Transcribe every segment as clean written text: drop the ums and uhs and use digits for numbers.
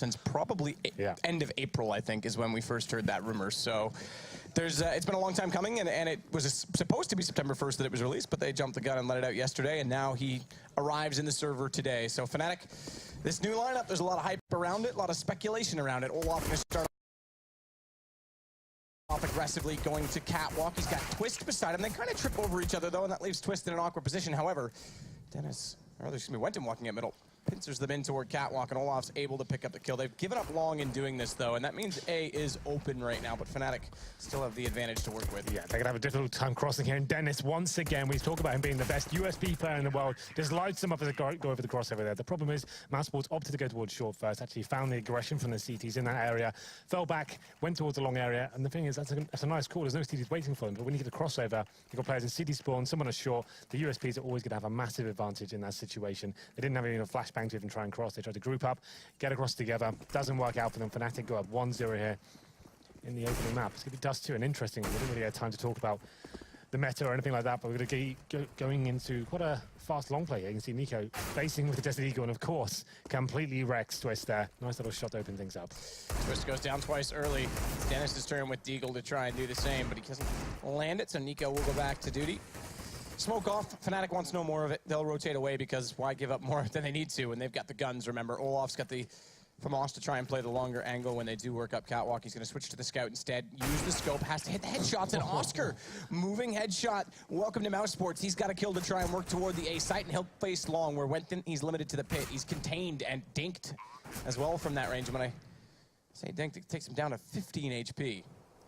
since probably end of April, I think, is when we first heard that rumor. So there's it's been a long time coming, and it was supposed to be September 1st that it was released, but they jumped the gun and let it out yesterday, and now he arrives in the server today. So Fnatic, this new lineup, there's a lot of hype around it, a lot of speculation around it. Olaf going to start off aggressively, going to Catwalk. He's got Twist beside him. They kind of trip over each other, though, and that leaves Twist in an awkward position. However, Wenton walking at middle. Pincers them in toward Catwalk, and Olaf's able to pick up the kill. They've given up long in doing this, though, and that means A is open right now, but Fnatic still have the advantage to work with. Yeah, they're going to have a difficult time crossing here, and Dennis, once again, we talk about him being the best USP player in the world, just lights them up as they go over the crossover there. The problem is, Mousesports opted to go towards short first, actually found the aggression from the CTs in that area, fell back, went towards the long area, and the thing is, that's a nice call. There's no CTs waiting for them, but when you get a crossover, you've got players in CT spawn, someone is short, the USPs are always going to have a massive advantage in that situation. They didn't have even a flashbang to even try and cross. They tried to group up, get across together. Doesn't work out for them. Fnatic go up 1-0 here in the opening map. It's going to be dust2, and interesting. We didn't really have time to talk about the meta or anything like that, but we're going to be going into quite a fast long play here. You can see Nico facing with the Desert Eagle, and of course, completely wrecks Twist there. Nice little shot to open things up. Twist goes down twice early. It's Dennis' turn with Deagle to try and do the same, but he doesn't land it, so Nico will go back to duty. Smoke off. Fnatic wants no more of it. They'll rotate away because why give up more than they need to? And they've got the guns, remember. Olaf's got the Famos to try and play the longer angle when they do work up Catwalk. He's going to switch to the scout instead. Use the scope. Has to hit the headshots. And Oscar, moving headshot. Welcome to Mousesports. He's got a kill to try and work toward the A site, and he'll face long where Wenton, he's limited to the pit. He's contained and dinked as well from that range. And when I say dinked, it takes him down to 15 HP.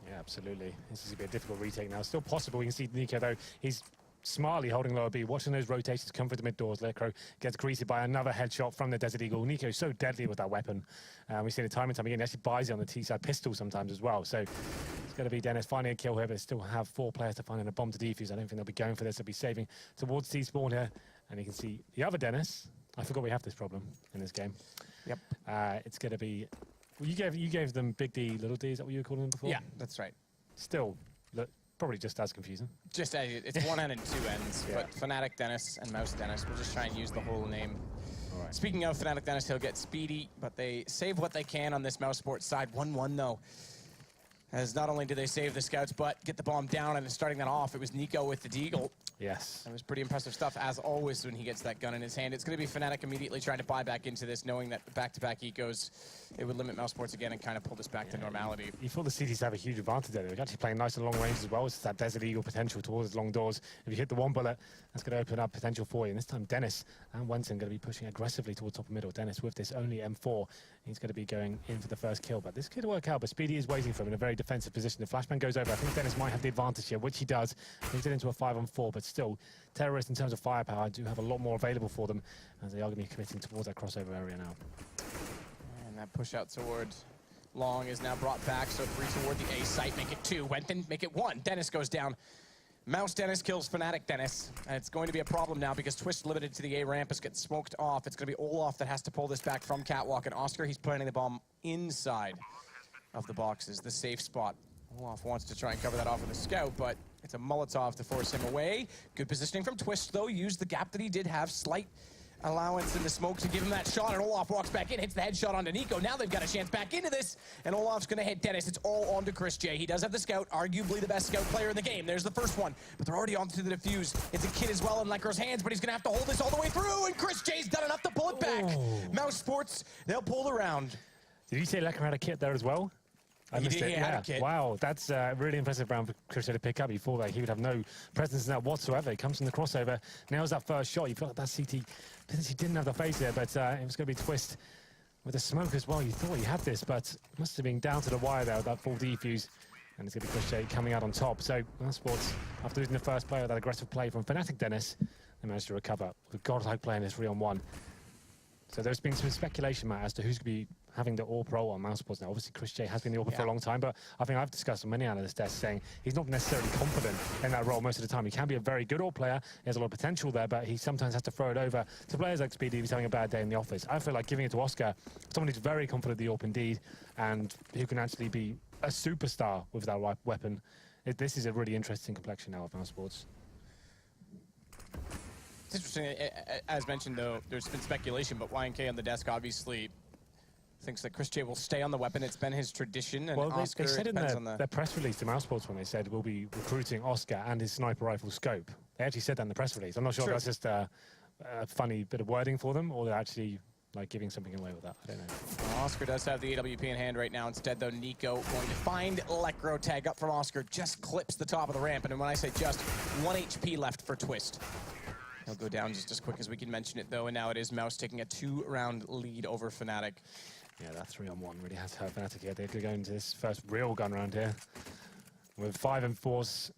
Yeah, absolutely. This is going to be a difficult retake now. Still possible. You can see Nico, though. He's smartly holding lower B, watching those rotations come through the mid doors. Lecro gets greeted by another headshot from the Desert Eagle. Nico's so deadly with that weapon. We've seen it time and time again. He actually buys it on the T-side pistol sometimes as well. So it's going to be Dennis finding a kill here, but still have 4 players to find in a bomb to defuse. I don't think they'll be going for this. They'll be saving towards T-spawn here. And you can see the other Dennis. I forgot we have this problem in this game. Yep. It's going to be... Well, you gave them Big D, Little D. Is that what you were calling them before? Yeah, that's right. Still, look, probably just as confusing. Just as it's one end and two ends, but Fnatic Dennis and Mouse Dennis. We'll just try and use the whole name. All right. Speaking of Fnatic Dennis, he'll get speedy, but they save what they can on this Mousesports side. 1-1 though. As not only do they save the scouts, but get the bomb down, and starting that off, it was Nico with the Deagle. Yes. That was pretty impressive stuff, as always, when he gets that gun in his hand. It's going to be Fnatic immediately trying to buy back into this, knowing that back-to-back ecos, it would limit Mousesports again and kind of pull this back to normality. You thought the CTs have a huge advantage there. They're actually playing nice and long range as well. It's that Desert Eagle potential towards long doors. If you hit the one bullet, that's going to open up potential for you. And this time, Dennis and Wenton going to be pushing aggressively towards top of middle. Dennis with this only M4. He's going to be going in for the first kill. But this could work out, but Speedy is waiting for him in a very defensive position. The flashbang goes over. I think Dennis might have the advantage here, which he does. Moves it into a 5-on-4, but still, terrorists in terms of firepower do have a lot more available for them, as they are going to be committing towards that crossover area now. And that push out toward long is now brought back, so 3 toward the A site, make it 2. Wenton, make it 1. Dennis goes down. Mouse Dennis kills Fnatic Dennis, and it's going to be a problem now because Twist limited to the A ramp is getting smoked off. It's going to be Olaf that has to pull this back from Catwalk, and Oscar, he's planting the bomb inside of the boxes, the safe spot. Olaf wants to try and cover that off with a scout, but it's a Molotov to force him away. Good positioning from Twist, though. Used the gap that he did have. Slight allowance in the smoke to give him that shot, and Olaf walks back in, hits the headshot onto Nico. Now they've got a chance back into this, and Olaf's going to hit Dennis. It's all on to Chris J. He does have the scout, arguably the best scout player in the game. There's the first one, but they're already onto the defuse. It's a kid as well in Lecro's hands, but he's going to have to hold this all the way through, and Chris J's done enough to pull it back. Mousesports, they'll pull the round. Did you say Lecro had a kit there as well? I missed it. Yeah. Wow, that's a really impressive round for Chris to pick up. You thought that he would have no presence in that whatsoever. He comes from the crossover, nails that first shot. You feel like that CT potentially didn't have the face there, but it was going to be Twist with the smoke as well. You thought you had this, but it must have been down to the wire there with that full defuse. And it's going to be Chris J coming out on top. So Mousesports, after losing the first player with that aggressive play from Fnatic Dennis, they managed to recover with a godlike play in this 3-on-1. So there's been some speculation, Matt, as to who's going to be having the All-Pro on Mousesports now. Obviously, Chris J has been the All-Pro for a long time, but I think I've discussed on many analyst desks saying he's not necessarily confident in that role most of the time. He can be a very good All-Player. He has a lot of potential there, but he sometimes has to throw it over to players like Speedy who's having a bad day in the office. I feel like giving it to Oscar, someone who's very confident in the AWP indeed, and who can actually be a superstar with that weapon. This is a really interesting complexion now of Mousesports. It's interesting, as mentioned though, there's been speculation, but YNK on the desk obviously thinks that Chris J will stay on the weapon. It's been his tradition. And well, Oscar, they said in depends on the their press release to Mousesports when they said we'll be recruiting Oscar and his sniper rifle scope. They actually said that in the press release. I'm not sure if that's just a funny bit of wording for them, or they're actually like giving something away with that. I don't know. Well, Oscar does have the AWP in hand right now. Instead, though, Nico going to find Electro, tag up from Oscar, just clips the top of the ramp. And when I say just, 1 HP left for Twist. He'll go down just as quick as we can mention it, though, and now it is Mouz taking a 2-round lead over Fnatic. Yeah, that 3-on-1 really has hurt Fnatic here. They could go into this first real gun round here. With 5 and 4s,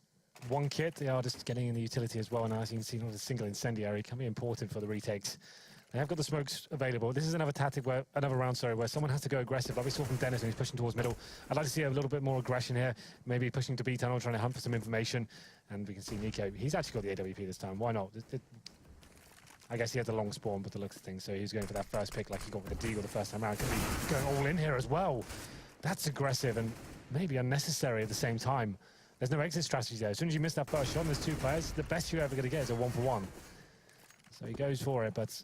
1 kit, they are just getting in the utility as well. And as you can see, not a single incendiary can be important for the retakes. They have got the smokes available. This is another tactic where, another round, sorry, where someone has to go aggressive. Like we saw from Dennis when he's pushing towards middle. I'd like to see a little bit more aggression here. Maybe pushing to B tunnel, trying to hunt for some information. And we can see Nico. He's actually got the AWP this time. Why not? I guess he had the long spawn, but the looks of things. So he's going for that first pick like he got with the Deagle the first time around. Could be going all in here as well. That's aggressive and maybe unnecessary at the same time. There's no exit strategy there. As soon as you miss that first shot and there's 2 players, the best you're ever going to get is a 1-for-1. So he goes for it, but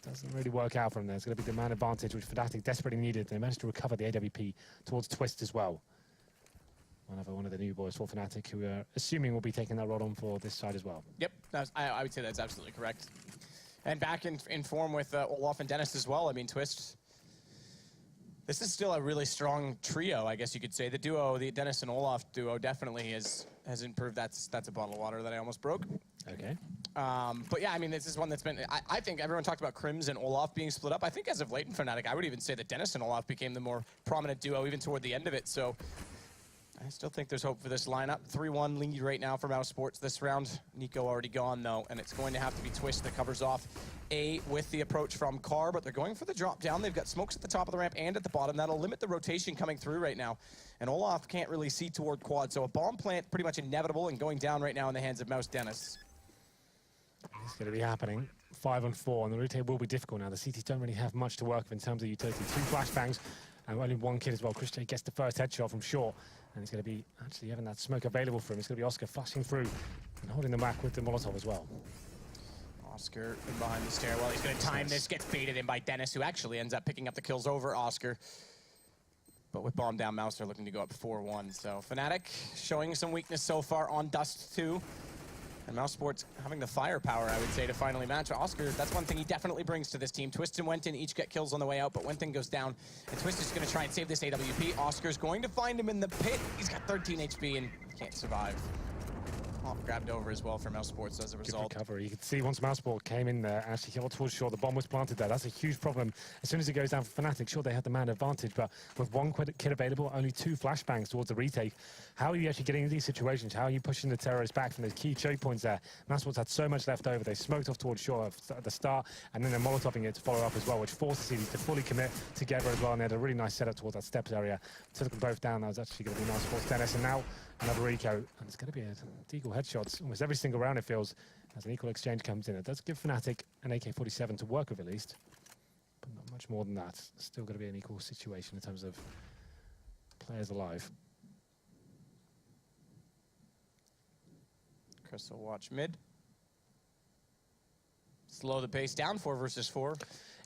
doesn't really work out for him there. It's going to be the man advantage, which Fnatic desperately needed. They managed to recover the AWP towards Twist as well. One of the new boys for Fnatic, who are assuming will be taking that rod on for this side as well. Yep, I would say that's absolutely correct. And back in form with Olaf and Dennis as well. I mean, Twist, this is still a really strong trio, I guess you could say. The duo, the Dennis and Olaf duo, definitely has improved. That's a bottle of water that I almost broke. Okay. But yeah, I mean, this is one that's been, I think everyone talked about Crims and Olaf being split up. I think as of late in Fnatic, I would even say that Dennis and Olaf became the more prominent duo even toward the end of it. So I still think there's hope for this lineup. 3-1 lead right now for Mousesports this round. Nico already gone though, and it's going to have to be Twist that covers off A with the approach from Carr, but they're going for the drop down. They've got smokes at the top of the ramp and at the bottom. That'll limit the rotation coming through right now. And Olaf can't really see toward quad, so a bomb plant pretty much inevitable and going down right now in the hands of Mouz Dennis. It's going to be happening. 5 on 4, and the retake will be difficult now. The CTs don't really have much to work with in terms of utility. 2 flashbangs, and only 1 kid as well. Chris J gets the first headshot from short, and he's going to be actually having that smoke available for him. It's going to be Oscar flashing through and holding the back with the Molotov as well. Oscar in behind the stairwell. He's going to time this, gets baited in by Dennis, who actually ends up picking up the kills over Oscar. But with bomb down, Mouz are looking to go up 4-1. So Fnatic showing some weakness so far on dust2. And Mousesports having the firepower, I would say, to finally match Oscar. That's one thing he definitely brings to this team. Twist and Wenton each get kills on the way out, but Wenton goes down. And Twist is going to try and save this AWP. Oscar's going to find him in the pit. He's got 13 HP and can't survive. Grabbed over as well for Mousesports as a result. Good recovery. You could see once Mousesport came in there, actually held towards short, the bomb was planted there. That's a huge problem. As soon as it goes down for Fnatic, sure, they had the man advantage, but with 1 kit available, only 2 flashbangs towards the retake. How are you actually getting into these situations? How are you pushing the terrorists back from those key choke points there? Mousesports had so much left over. They smoked off towards short at the start, and then they're molotoving it to follow up as well, which forces them to fully commit together as well, and they had a really nice setup towards that steps area. Took them both down. That was actually going to be Mousesports Dennis, and now another eco, and it's going to be a Deagle headshots almost every single round, it feels, as an equal exchange comes in. It does give Fnatic an AK-47 to work with at least, but not much more than that. It's still going to be an equal situation in terms of players alive. Chris will watch mid. Slow the pace down, 4 versus 4.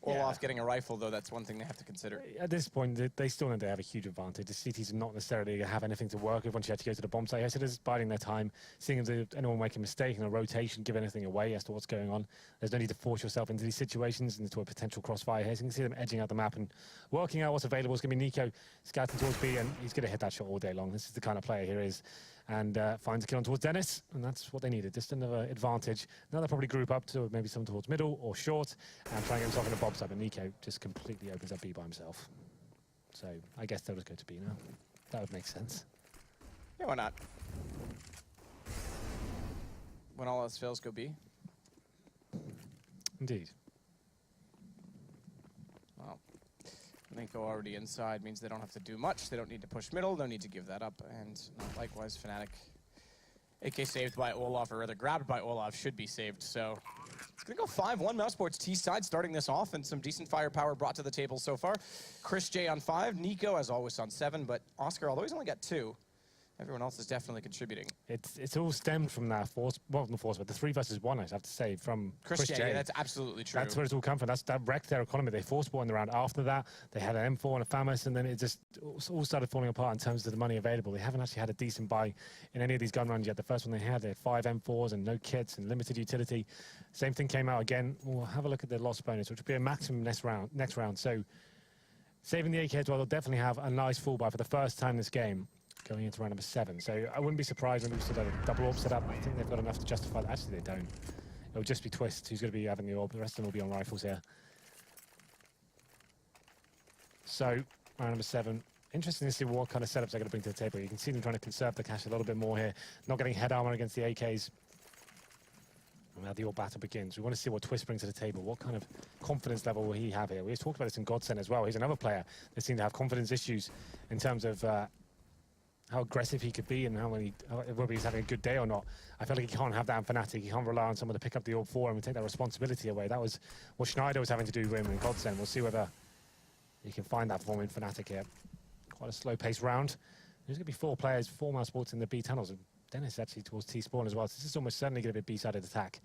Olaf getting a rifle, though, that's one thing they have to consider. At this point, they still know they have a huge advantage. The CTs are not necessarily going to have anything to work with once you have to go to the bomb site. So they're just biding their time, seeing if anyone make a mistake in a rotation, give anything away as to what's going on. There's no need to force yourself into these situations, into a potential crossfire here. So you can see them edging out the map and working out what's available. It's going to be Nico scouting towards B, and he's going to hit that shot all day long. This is the kind of player he is. And finds a kill on towards Dennis, and that's what they needed, just another advantage. Now they'll probably group up to maybe someone towards middle or short and try and get himself in a bomb site, but Nico just completely opens up B by himself. So I guess they'll just go to B now. That would make sense. Yeah, why not? When all else fails, go B. Indeed. Well, Janko already inside means they don't have to do much. They don't need to push middle, no need to give that up. And likewise, Fnatic. AK saved by Olaf, or rather grabbed by Olaf, should be saved. So it's going to go 5-1 Mousesports T side starting this off, and some decent firepower brought to the table so far. Chris J on 5, Nico as always on 7, but Oscar, although he's only got 2, everyone else is definitely contributing. It's all stemmed from that force, well, not force, but the 3 versus 1, I have to say, from Chris J. Yeah, that's absolutely true. That's where it's all come from. That wrecked their economy. They force bought in the round after that. They had an M4 and a FAMAS, and then it just all started falling apart in terms of the money available. They haven't actually had a decent buy in any of these gun runs yet. The first one they had 5 M4s and no kits and limited utility. Same thing came out again. We'll have a look at their loss bonus, which will be a maximum next round. So saving the AK as well, they'll definitely have a nice full buy for the first time this game, going into round number 7. So I wouldn't be surprised when we still have a double orb set up. I think they've got enough to justify that. Actually, they don't. It'll just be Twist who's going to be having the orb. The rest of them will be on rifles here. So, round number 7. Interesting to see what kind of setups they're going to bring to the table. You can see them trying to conserve the cash a little bit more here. Not getting head armor against the AKs. And now the orb battle begins. We want to see what Twist brings to the table. What kind of confidence level will he have here? We talked about this in Godsend as well. He's another player that seems to have confidence issues in terms of how aggressive he could be and whether he's having a good day or not. I feel like he can't have that in Fnatic. He can't rely on someone to pick up the orb for him and take that responsibility away. That was what Schneider was having to do with him in Godsend. We'll see whether he can find that form in Fnatic here. Quite a slow-paced round. There's going to be 4 players, 4 Mousesports in the B tunnels. And Dennis actually towards T-spawn as well. So this is almost certainly going to be a B-sided attack.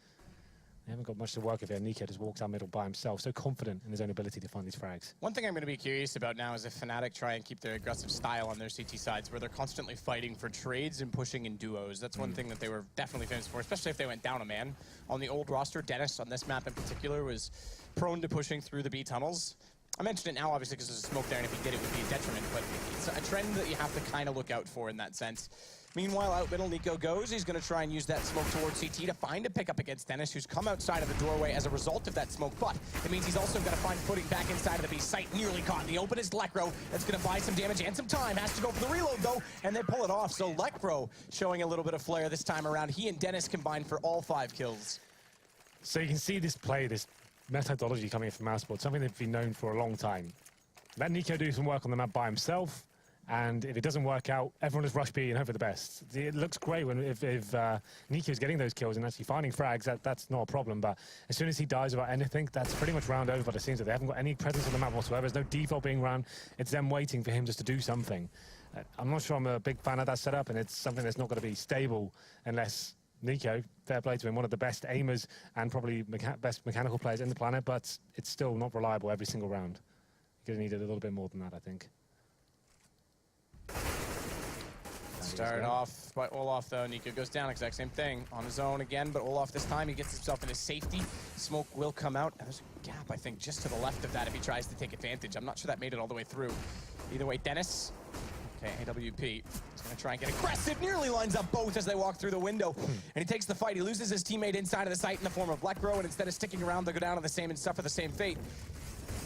They haven't got much to work with here. Nico just walks down middle by himself, so confident in his own ability to find these frags. One thing I'm going to be curious about now is if Fnatic try and keep their aggressive style on their CT sides, where they're constantly fighting for trades and pushing in duos. That's one thing that they were definitely famous for, especially if they went down a man. On the old roster, Dennis, on this map in particular, was prone to pushing through the B tunnels. I mentioned it now, obviously, because there's a smoke there, and if he did, it would be a detriment, but it's a trend that you have to kind of look out for in that sense. Meanwhile, out middle, Nico goes. He's going to try and use that smoke towards CT to find a pickup against Dennis, who's come outside of the doorway as a result of that smoke, but it means he's also going to find footing back inside of the B site. Nearly caught in the open is Lekro. That's going to buy some damage and some time. Has to go for the reload, though, and they pull it off. So Lekro showing a little bit of flair this time around. He and Dennis combined for all 5 kills. So you can see this play, this methodology coming from Mousesports, something they've been known for a long time. Let Nico do some work on the map by himself, and if it doesn't work out, everyone just rush B and hope for the best. It looks great when if Nico's getting those kills and actually finding frags, that's not a problem, but as soon as he dies about anything, that's pretty much round over. It seems that they haven't got any presence on the map whatsoever. There's no default being run. It's them waiting for him just to do something. I'm not sure I'm a big fan of that setup, and it's something that's not going to be stable unless Nico, fair play to him, one of the best aimers and probably best mechanical players in the planet, but it's still not reliable every single round. You're going to need it a little bit more than that, I think. Started off by Olaf, though. Nico goes down, exact same thing. On his own again, but Olaf this time, he gets himself into safety. Smoke will come out. There's a gap, I think, just to the left of that if he tries to take advantage. I'm not sure that made it all the way through. Either way, Dennis. Okay, AWP. He's going to try and get aggressive. Nearly lines up both as they walk through the window. And he takes the fight. He loses his teammate inside of the site in the form of Lekro, and instead of sticking around, they'll go down to the same and suffer the same fate.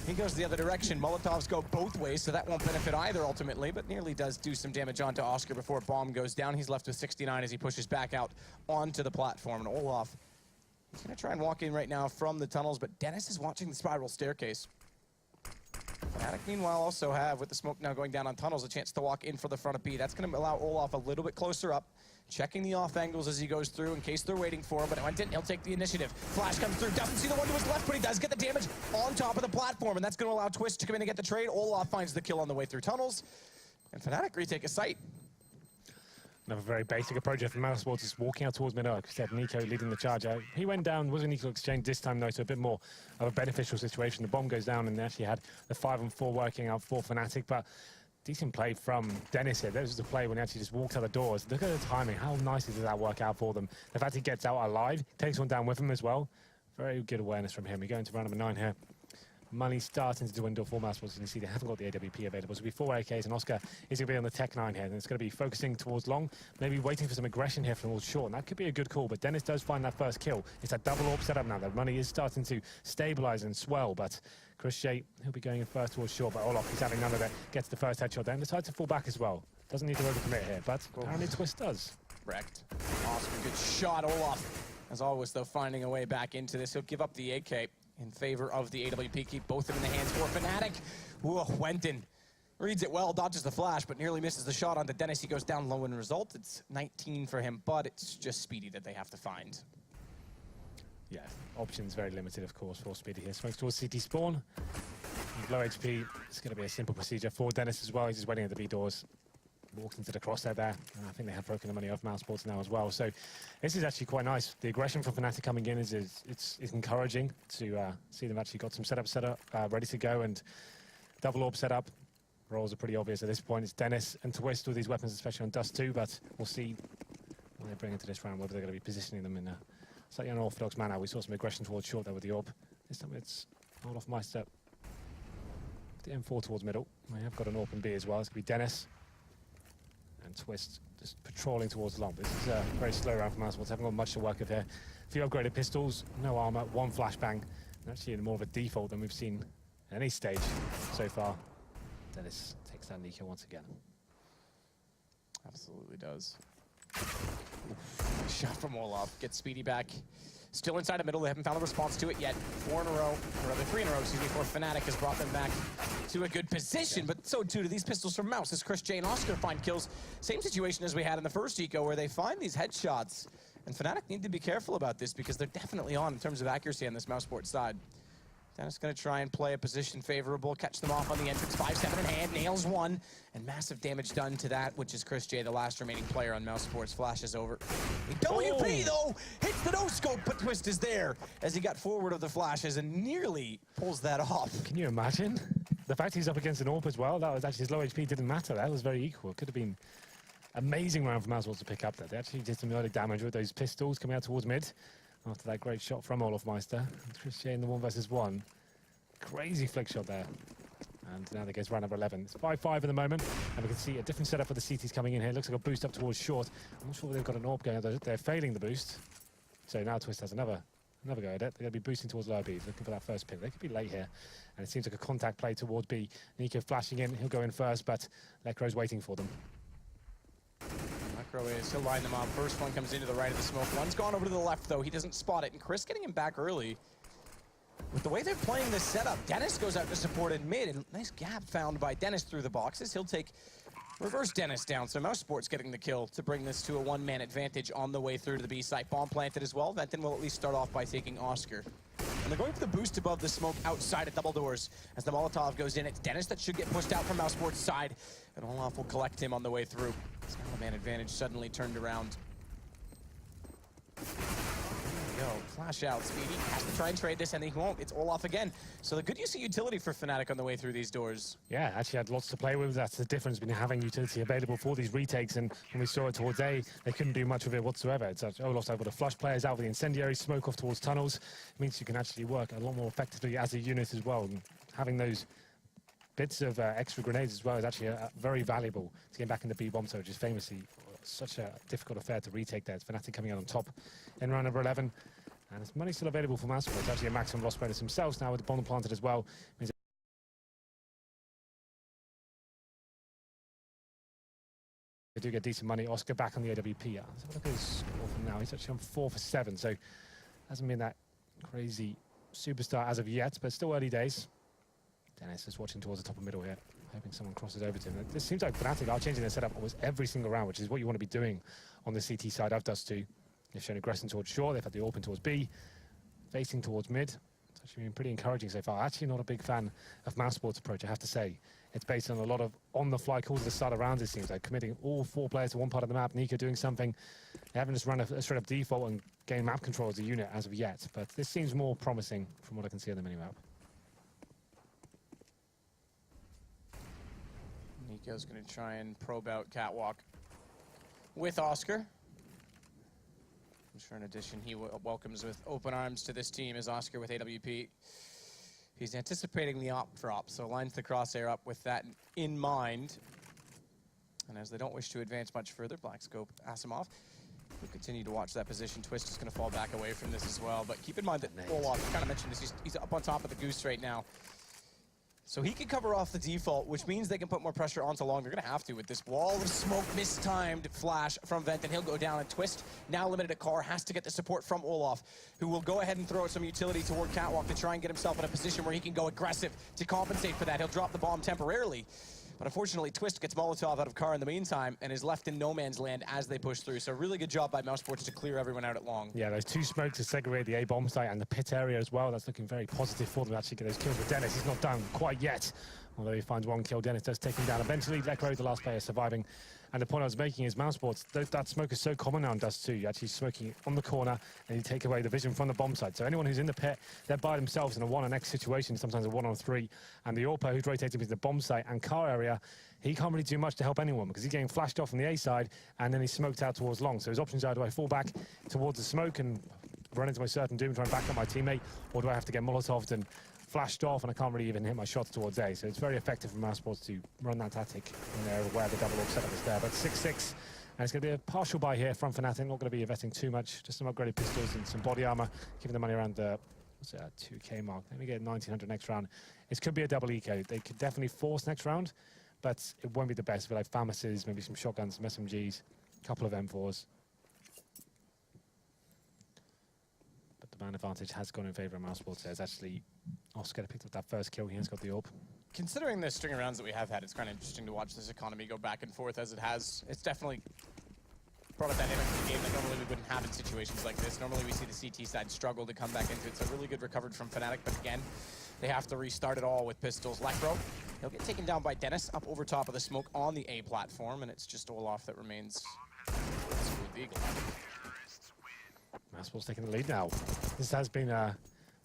He goes the other direction. Molotovs go both ways, so that won't benefit either ultimately, but nearly does do some damage onto Oscar before bomb goes down. He's left with 69 as he pushes back out onto the platform. And Olaf, he's going to try and walk in right now from the tunnels, but Dennis is watching the spiral staircase. Fnatic, meanwhile, also have, with the smoke now going down on tunnels, a chance to walk in for the front of B. That's going to allow Olaf a little bit closer up, checking the off angles as he goes through in case they're waiting for him, but Quentin, he'll take the initiative. Flash comes through, doesn't see the one to his left, but he does get the damage on top of the platform, and that's going to allow Twist to come in and get the trade. Olaf finds the kill on the way through tunnels, and Fnatic retake a site. Another very basic approach here from Mousesports is walking out towards mid-arc. Instead, Nico leading the charge out. He went down, was an equal exchange this time, though, so a bit more of a beneficial situation. The bomb goes down, and they actually had the 5-on-4 working out for Fnatic, but decent play from Dennis here. This was the play when he actually just walked out the doors. Look at the timing. How nicely did that work out for them? The fact he gets out alive, takes one down with him as well. Very good awareness from him. We go into round number 9 here. Money starting to dwindle for Mousesports. You can see they haven't got the AWP available. So it'll be 4 AKs, and Oscar is going to be on the Tech 9 here. And it's going to be focusing towards long, maybe waiting for some aggression here from towards short. And that could be a good call, but Dennis does find that first kill. It's a double AWP setup now. The money is starting to stabilize and swell, but Chris J, he'll be going in first towards short, but Olaf, he's having none of it. Gets the first headshot there and decides to fall back as well. Doesn't need to overcommit here, but apparently Twist does. Correct. Oscar, good shot. Olaf, as always, though, finding a way back into this. He'll give up the AK in favor of the AWP, keep both of them in the hands for Fnatic. Ooh, Quentin reads it well, dodges the flash, but nearly misses the shot onto Dennis. He goes down low in result. It's 19 for him, but it's just Speedy that they have to find. Yeah, options very limited, of course, for Speedy here. Smokes towards CT spawn. With low HP, it's going to be a simple procedure for Dennis as well. He's just waiting at the B doors. walked into the crosshair there, and I think they have broken the money off Mousesports now as well. So this is actually quite nice. The aggression from Fnatic coming in is encouraging to see them actually got some setup ready to go, and double orb setup. Roles are pretty obvious at this point. It's Dennis and Twist with these weapons, especially on Dust2, but we'll see what they bring into this round, whether they're going to be positioning them in a slightly unorthodox manner. We saw some aggression towards short there with the orb. This time it's Olofmeister. The M4 towards middle. We have got an open B as well. It's going to be Dennis and Twist just patrolling towards the lump. This is a very slow round for Mousesports. Haven't got much to work with here. A few upgraded pistols, no armor, one flashbang. And actually more of a default than we've seen at any stage so far. Dennis takes that Nico once again. Absolutely does. Shot from Olaf. Gets Speedy back. Still inside the middle. They haven't found a response to it yet. 4 in a row, or rather 3 in a row, excuse me, before Fnatic has brought them back to a good position. But so too do these pistols from Mouz as Chris J and Oscar find kills. Same situation as we had in the first eco where they find these headshots. And Fnatic need to be careful about this because they're definitely on in terms of accuracy on this Mousesports side. Dennis going to try and play a position favorable, catch them off on the entrance. 5-7 in hand, nails one, and massive damage done to that, which is Chris J, the last remaining player on Mousesports. Flashes over. WP though hits the no scope, but Twist is there as he got forward of the flashes and nearly pulls that off. Can you imagine? The fact he's up against an AWP as well, that was actually his low HP didn't matter. That was very equal. It could have been amazing round for Mousesports to pick up there. They actually did some early damage with those pistols coming out towards mid. After that great shot from Olofmeister. Chris J in the 1v1. Crazy flick shot there. And now they goes round number 11. It's 5-5 at the moment. And we can see a different setup for the CTs coming in here. Looks like a boost up towards short. I'm not sure if they've got an AWP going. They're failing the boost. So now Twist has another go at it. They're going to be boosting towards lower B, looking for that first pick. They could be late here. And it seems like a contact play towards B. Nico flashing in. He'll go in first, but Lekro's waiting for them. He'll line them up. First one comes into the right of the smoke. One's gone over to the left, though. He doesn't spot it. And Chris getting him back early. With the way they're playing this setup, Dennis goes out to support in mid. And nice gap found by Dennis through the boxes. He'll take reverse Dennis down. So Mousesports getting the kill to bring this to a one-man advantage on the way through to the B site. Bomb planted as well. Venton will at least start off by taking Oscar. And they're going for the boost above the smoke outside at double doors. As the Molotov goes in, it's Dennis that should get pushed out from Mousesports' side. And Olaf will collect him on the way through. Man advantage suddenly turned around. There we go. Flash out. Speedy has to try and trade this, and he won't. It's Olaf again. So the good use of utility for Fnatic on the way through these doors. Yeah, actually had lots to play with. That's the difference between having utility available for these retakes, and when we saw it towards A, they couldn't do much with it whatsoever. It's Olaf's able to flush players out with the incendiary smoke off towards tunnels. It means you can actually work a lot more effectively as a unit as well. And having those bits of extra grenades as well is actually very valuable to get back into B-bomb, so which is famously such a difficult affair to retake there. It's Fnatic coming out on top in round number 11. And there's money still available for Mousesports. It's actually a maximum loss bonus themselves now with the bomb planted as well. Means they do get decent money. Oscar back on the AWP. Let's have a look at his score from now. He's actually on 4 for 7, so hasn't been that crazy superstar as of yet, but still early days. Dennis is watching towards the top of middle here, hoping someone crosses over to him. This seems like Fnatic are changing their setup almost every single round, which is what you want to be doing on the CT side of Dust2. They've shown aggression towards short, they've had the open towards B, facing towards mid. It's actually been pretty encouraging so far. Actually not a big fan of Mousesports' approach, I have to say. It's based on a lot of on-the-fly calls at the start of rounds, it seems like, committing all 4 players to one part of the map. Nico doing something. They haven't just run a straight-up default and gain map control as a unit as of yet, but this seems more promising from what I can see on the minimap. Nico's going to try and probe out Catwalk with Oscar. I'm sure in addition he welcomes with open arms to this team as Oscar with AWP. He's anticipating the op drop, so lines the crosshair up with that in mind. And as they don't wish to advance much further, Black Scope Asimov will continue to watch that position. Twist is going to fall back away from this as well. But keep in mind that Olaf, I kind of mentioned this, he's up on top of the goose right now. So he can cover off the default, which means they can put more pressure onto Long. They're going to have to with this wall of smoke, mistimed flash from Vent, and he'll go down and Twist. Now limited at car, has to get the support from Olaf, who will go ahead and throw some utility toward Catwalk to try and get himself in a position where he can go aggressive to compensate for that. He'll drop the bomb temporarily. But unfortunately, Twist gets Molotov out of car in the meantime and is left in no man's land as they push through. So really good job by Mousesports to clear everyone out at Long. Yeah, those 2 smokes to segregate the A-bomb site and the pit area as well. That's looking very positive for them to actually get those kills with Dennis. He's not done quite yet. Although he finds one kill, Dennis does take him down. Eventually, Lekro, the last player, surviving. And the point I was making is Mousesports, that smoke is so common now in dust2. You're actually smoking on the corner, and you take away the vision from the bomb site. So anyone who's in the pit, they're by themselves in a 1-on-X situation, sometimes a 1-on-3. And the AWP who's rotating into the bomb site and car area, he can't really do much to help anyone because he's getting flashed off from the A side, and then he's smoked out towards long. So his options are, do I fall back towards the smoke and run into my certain doom and try and back up my teammate, or do I have to get Molotoved and flashed off and I can't really even hit my shots towards A? So it's very effective from Mousesports to run that tactic when they're aware the double AWP setup is there. But 6-6, and it's going to be a partial buy here from Fnatic. Not going to be investing too much, just some upgraded pistols and some body armor, giving the money around the 2k mark. Let me get 1900 next round. It could be a double eco. They could definitely force next round, but it won't be the best. But like FAMASs, maybe some shotguns, some SMGs, a couple of M4s. Man advantage has gone in favour of Mousesports. There's actually Oscar picked up that first kill. He has got the AWP. Considering the string of rounds that we have had, it's kind of interesting to watch this economy go back and forth as it has. It's definitely brought a dynamic to the game that normally we wouldn't have in situations like this. Normally we see the CT side struggle to come back into it. So really good recovered from Fnatic, but again, they have to restart it all with pistols. Lekro, he'll get taken down by Dennis up over top of the smoke on the A platform, and it's just Olaf that remains with the Eagle. Mousesports taking the lead now. This has been a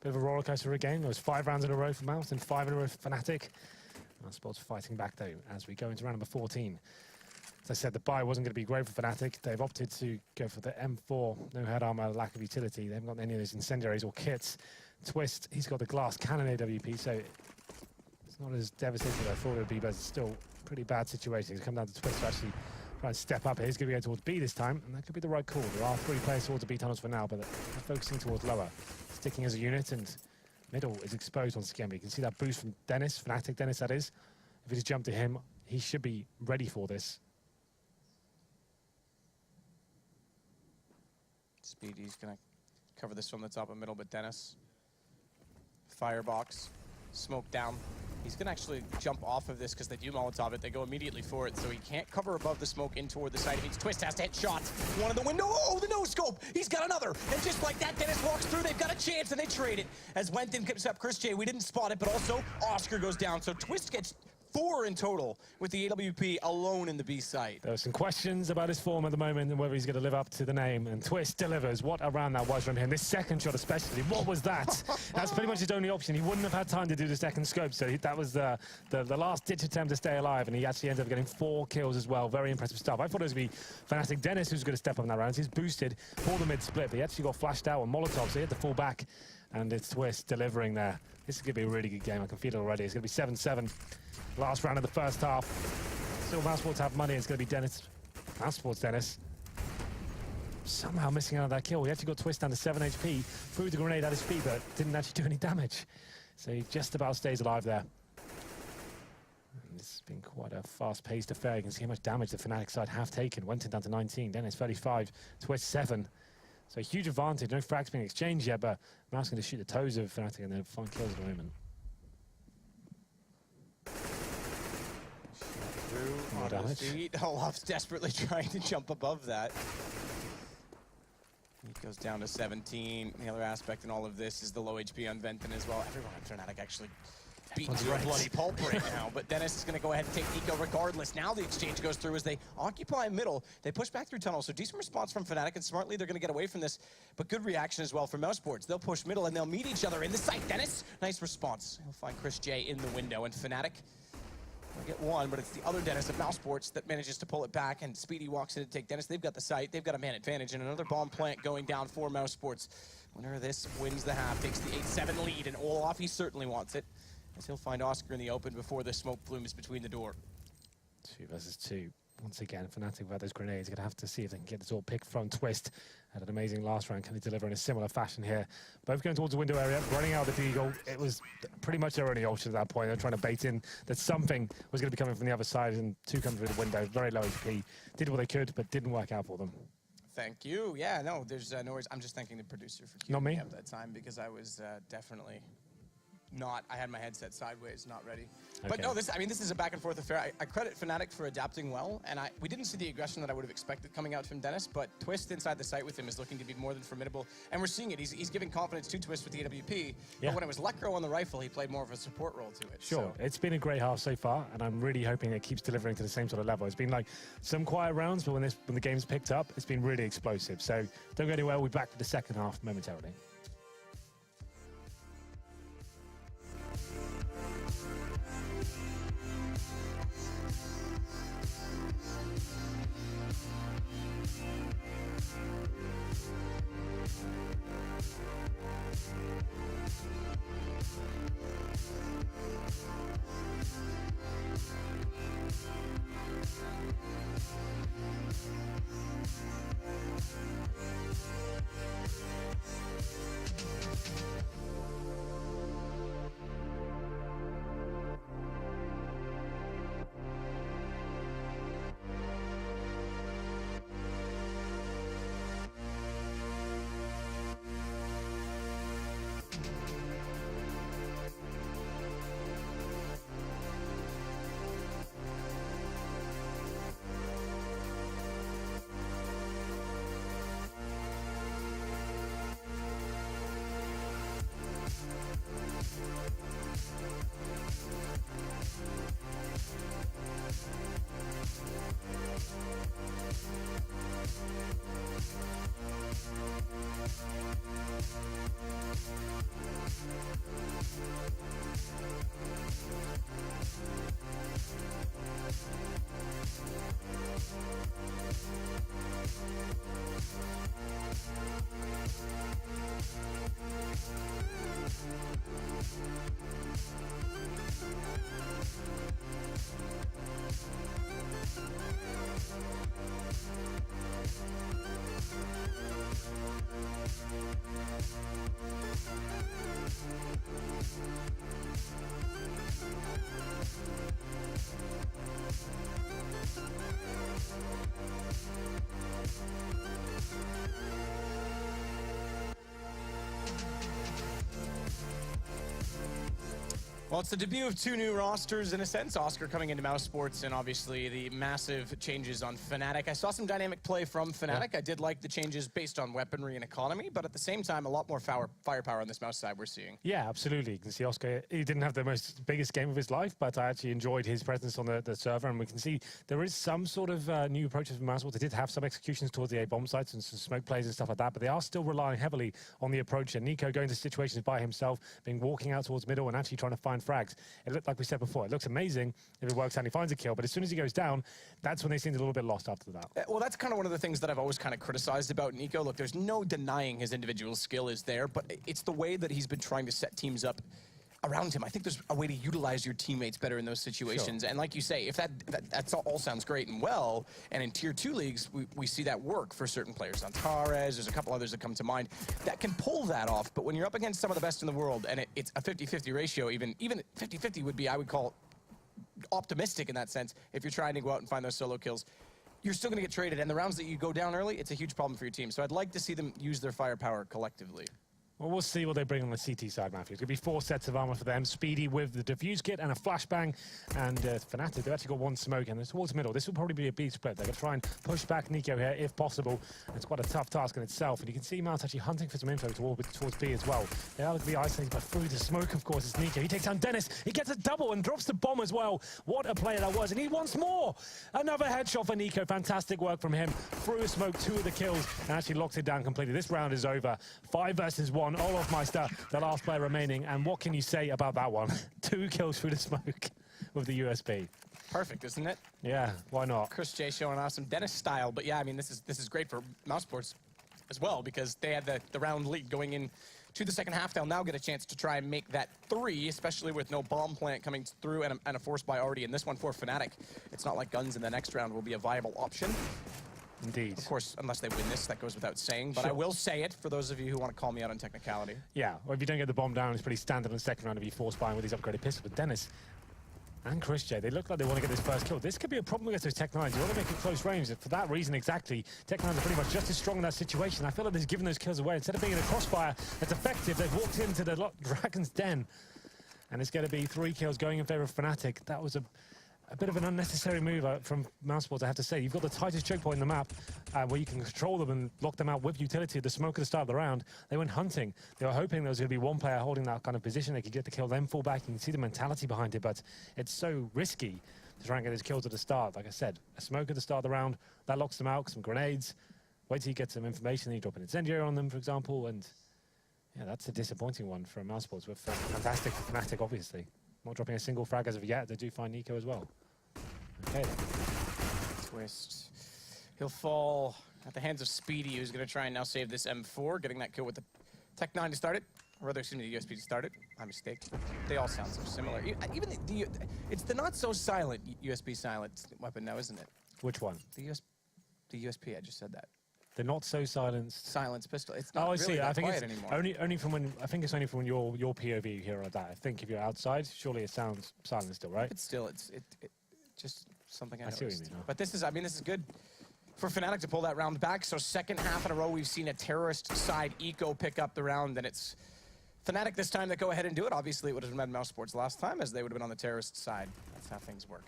bit of a roller coaster of a game. There was 5 rounds in a row for Mouse and 5 in a row for Fnatic. Mousesports fighting back though as we go into round number 14. As I said, the buy wasn't going to be great for Fnatic. They've opted to go for the M4, no head armor, lack of utility. They haven't got any of those incendiaries or kits. Twist, he's got the glass cannon AWP, so it's not as devastating as I thought it would be, but it's still a pretty bad situation. He's come down to Twist to actually try and step up. He's going to go towards B this time, and that could be the right call. There are 3 players towards the B tunnels for now, but they're focusing towards lower. Sticking as a unit, and middle is exposed once again. But you can see that boost from Dennis, Fnatic Dennis that is. If he just jumped to him, he should be ready for this. Speedy's going to cover this from the top of middle, but Dennis. Firebox, smoke down. He's going to actually jump off of this because they do Molotov it. They go immediately for it, so he can't cover above the smoke in toward the side. It means Twist has to hit shots. One in the window. Oh, the no-scope. He's got another. And just like that, Dennis walks through. They've got a chance, and they trade it. As Wenton picks up Chris J, we didn't spot it, but also Oscar goes down. So Twist gets 4 in total with the AWP alone in the B site. There are some questions about his form at the moment and whether he's going to live up to the name, and Twist delivers. What a round that was from him. This second shot especially, what was that? That's pretty much his only option. He wouldn't have had time to do the second scope, so that was the last-ditch attempt to stay alive, and he actually ended up getting 4 kills as well. Very impressive stuff. I thought it was going to be Fnatic Dennis who's going to step up in that round. He's boosted for the mid-split, but he actually got flashed out on Molotov, so he had to fall back, and it's Twist delivering there. This is going to be a really good game. I can feel it already. It's going to be 7-7. Last round of the first half. Still Mousesports have money. It's going to be Dennis. Mousesports Dennis. Somehow missing out of that kill. He actually got Twist down to 7 HP. Threw the grenade at his feet, but didn't actually do any damage. So he just about stays alive there. And this has been quite a fast-paced affair. You can see how much damage the Fnatic side have taken. Went down to 19. Dennis 35. Twist 7. So a huge advantage. No frags being exchanged yet, but Mouse going to shoot the toes of Fnatic and then find kills at the moment. On his feet. Olaf's desperately trying to jump above that. He goes down to 17. The other aspect in all of this is the low HP on Venton as well. Everyone on Fnatic actually beaten to a bloody pulp right now, but Dennis is going to go ahead and take Eco regardless. Now the exchange goes through as they occupy middle. They push back through tunnel, so decent response from Fnatic, and smartly they're going to get away from this, but good reaction as well from Mousesports. They'll push middle and they'll meet each other in the site. Dennis, nice response. He'll find Chris J in the window, and Fnatic will get one, but it's the other Dennis of Mousesports that manages to pull it back, and Speedy walks in to take Dennis. They've got the site, they've got a man advantage, and another bomb plant going down for Mousesports. Winner of this wins the half, takes the 8-7 lead, and Olaf, he certainly wants it, as he'll find Oscar in the open before the smoke plumes between the door. 2 versus 2. Once again, Fnatic without those grenades. Going to have to see if they can get this all pick from Twist. Had an amazing last round. Can they deliver in a similar fashion here? Both going towards the window area, running out of the Deagle. It was pretty much their only option at that point. They're trying to bait in that something was going to be coming from the other side, and 2 come through the window. Very low HP. Did what they could, but didn't work out for them. Thank you. Yeah, no, there's no worries. I'm just thanking the producer for Not me. queuing me up that time, because I was definitely I had my headset sideways, not ready. Okay. But no, this is a back and forth affair. I credit Fnatic for adapting well, and we didn't see the aggression that I would have expected coming out from Dennis, but Twist inside the site with him is looking to be more than formidable, and we're seeing it. He's giving confidence to Twist with the AWP, but when it was Lekro on the rifle, he played more of a support role to it. Sure, So. it's been a great half so far, and I'm really hoping it keeps delivering to the same sort of level. It's been like some quiet rounds, but when the game's picked up, it's been really explosive. So don't go anywhere, we'll be back for the second half momentarily. Well, it's the debut of two new rosters, in a sense. Oscar coming into Mousesports, and obviously the massive changes on Fnatic. I saw some dynamic play from Fnatic. I did like the changes based on weaponry and economy, but at the same time, a lot more firepower on this Mouse side we're seeing. Yeah, absolutely. You can see Oscar, he didn't have the biggest game of his life, but I actually enjoyed his presence on the server, and we can see there is some sort of new approaches from Mousesports. They did have some executions towards the A-bomb sites and some smoke plays and stuff like that, but they are still relying heavily on the approach, and Nico going to situations by himself, being walking out towards middle and actually trying to find frags. It looked, like we said before, it looks amazing if it works out and he finds a kill, but as soon as he goes down, that's when they seemed a little bit lost after that. Well, that's kind of one of the things that I've always kind of criticized about Nico. Look, there's no denying his individual skill is there, but it's the way that he's been trying to set teams up around him. I think there's a way to utilize your teammates better in those situations. Sure. And like you say, if that's all sounds great and well, and in Tier 2 leagues, we see that work for certain players. Antares, there's a couple others that come to mind that can pull that off. But when you're up against some of the best in the world, and it's a 50-50 ratio, even 50-50 would be, I would call, optimistic in that sense. If you're trying to go out and find those solo kills, you're still going to get traded. And the rounds that you go down early, it's a huge problem for your team. So I'd like to see them use their firepower collectively. Well, we'll see what they bring on the CT side, Matthew. It's going to be 4 sets of armor for them. Speedy with the defuse kit and a flashbang. And Fnatic, they've actually got one smoke, and it's towards the middle. This will probably be a B split. They're going to try and push back Nico here, if possible. It's quite a tough task in itself. And you can see Mouse actually hunting for some info towards B as well. They are going to be isolated, but through the smoke, of course, it's Nico. He takes down Dennis. He gets a double and drops the bomb as well. What a player that was. And he wants more. Another headshot for Nico. Fantastic work from him. Through the smoke, 2 of the kills, and actually locks it down completely. This round is over. 5 versus 1. Olaf Meister, the last player remaining, and what can you say about that one? 2 kills through the smoke with the USB. Perfect, isn't it? Yeah, why not? Chris J showing off some Dennis style, but yeah, I mean, this is great for Mousesports as well, because they had the round lead going in to the second half. They'll now get a chance to try and make that 3, especially with no bomb plant coming through and a force buy already in this one for Fnatic. It's not like guns in the next round will be a viable option. Indeed. Of course, unless they win this, that goes without saying. But sure. I will say it for those of you who want to call me out on technicality. Yeah, well, if you don't get the bomb down, it's pretty standard in the second round if you force buying with these upgraded pistols. But Dennis and Chris J, they look like they want to get this first kill. This could be a problem against those Tech 9s. You want to make it close range. For that reason exactly, Tech 9s are pretty much just as strong in that situation. I feel like they've given those kills away. Instead of being in a crossfire that's effective, they've walked into the Dragon's Den. And it's going to be 3 kills going in favor of Fnatic. That was a bit of an unnecessary move from Mousesports, I have to say. You've got the tightest choke point in the map where you can control them and lock them out with utility. The smoke at the start of the round, they went hunting. They were hoping there was going to be one player holding that kind of position. They could get the kill, then fall back. You can see the mentality behind it, but it's so risky to try and get his kills at the start. Like I said, a smoke at the start of the round, that locks them out, some grenades. Wait till you get some information, then you drop an incendiary on them, for example, and yeah, that's a disappointing one from Mousesports with fantastic Fnatic, obviously. Not dropping a single frag as of yet. They do find Nico as well. Okay. Twist. He'll fall at the hands of Speedy, who's going to try and now save this M4, getting that kill with the Tech 9 to start it. Or rather, excuse me, the USP to start it. My mistake. They all sound so similar. Even it's the not so silent USB silent weapon now, isn't it? Which one? The USP, I just said that. They're not so silenced. Silence pistol. It's not really see. that I think quiet it's anymore. only from when it's only from when your POV you hear like that. I think if you're outside, surely it sounds silent still, right? But still, it's just something I see what you noticed. mean, huh? But this is good for Fnatic to pull that round back. So second half in a row, we've seen a terrorist side eco pick up the round, and it's Fnatic this time that go ahead and do it. Obviously, it would have been Mousesports last time, as they would have been on the terrorist side. That's how things work.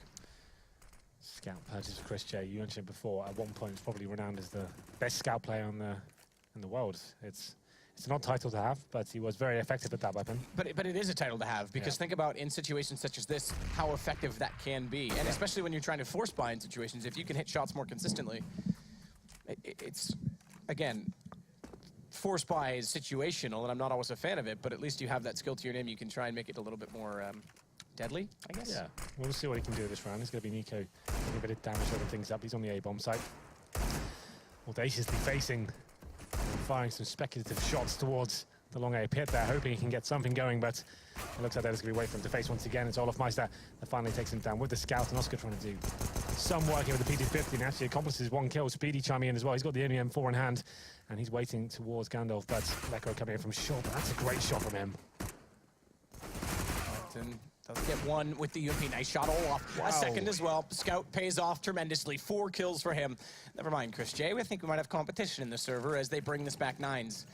Scout purchase for Chris J. You mentioned before, at one point, it's probably renowned as the best scout player in the world. It's an odd title to have, but he was very effective at that weapon. But it is a title to have, because think about in situations such as this, how effective that can be. And especially when you're trying to force buy in situations, if you can hit shots more consistently, it's, again, force buy is situational, and I'm not always a fan of it, but at least you have that skill to your name. You can try and make it a little bit more deadly, I guess. Yeah, we'll see what he can do this round. It's going to be Nico getting a bit of damage, open things up. He's on the A-bomb site. Audaciously facing, firing some speculative shots towards the long A pit there, hoping he can get something going, but it looks like there's going to be a way for him to face once again. It's Olaf Meister that finally takes him down with the scout, and Oscar trying to do some work here with the PT-50, and actually accomplishes one kill. Speedy chiming in as well. He's got the only M4 in hand, and he's waiting towards Gandalf, but Lekko coming in from short, but that's a great shot from him. Does get one with the UMP. Nice shot, Olaf. Wow. A second as well. Scout pays off tremendously. 4 kills for him. Never mind, Chris J. I think we might have competition in the server as they bring this back 9s.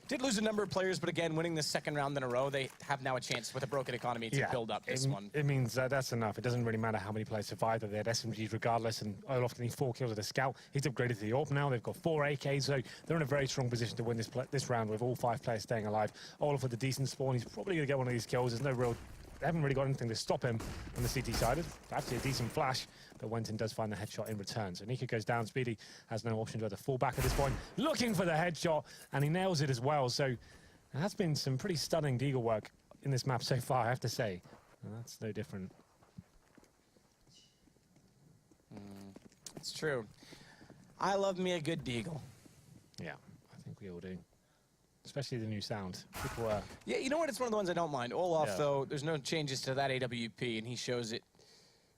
Did lose a number of players, but again, winning the second round in a row, they have now a chance with a broken economy to build up this one. It means that's enough. It doesn't really matter how many players survive. They had SMGs regardless, and Olaf getting 4 kills with a scout. He's upgraded to the AWP now. They've got 4 AKs, so they're in a very strong position to win this round with all 5 players staying alive. Olaf with a decent spawn. He's probably going to get one of these kills. There's no real... They haven't really got anything to stop him on the CT side. It's actually a decent flash, but Wenton does find the headshot in return. So Nico goes down. Speedy has no option to either fall back at this point, looking for the headshot, and he nails it as well. So there has been some pretty stunning deagle work in this map so far, I have to say. And that's no different. It's true. I love me a good deagle. Yeah, I think we all do. Especially the new sound. People yeah, you know what? It's one of the ones I don't mind. Olaf, though, there's no changes to that AWP, and he shows it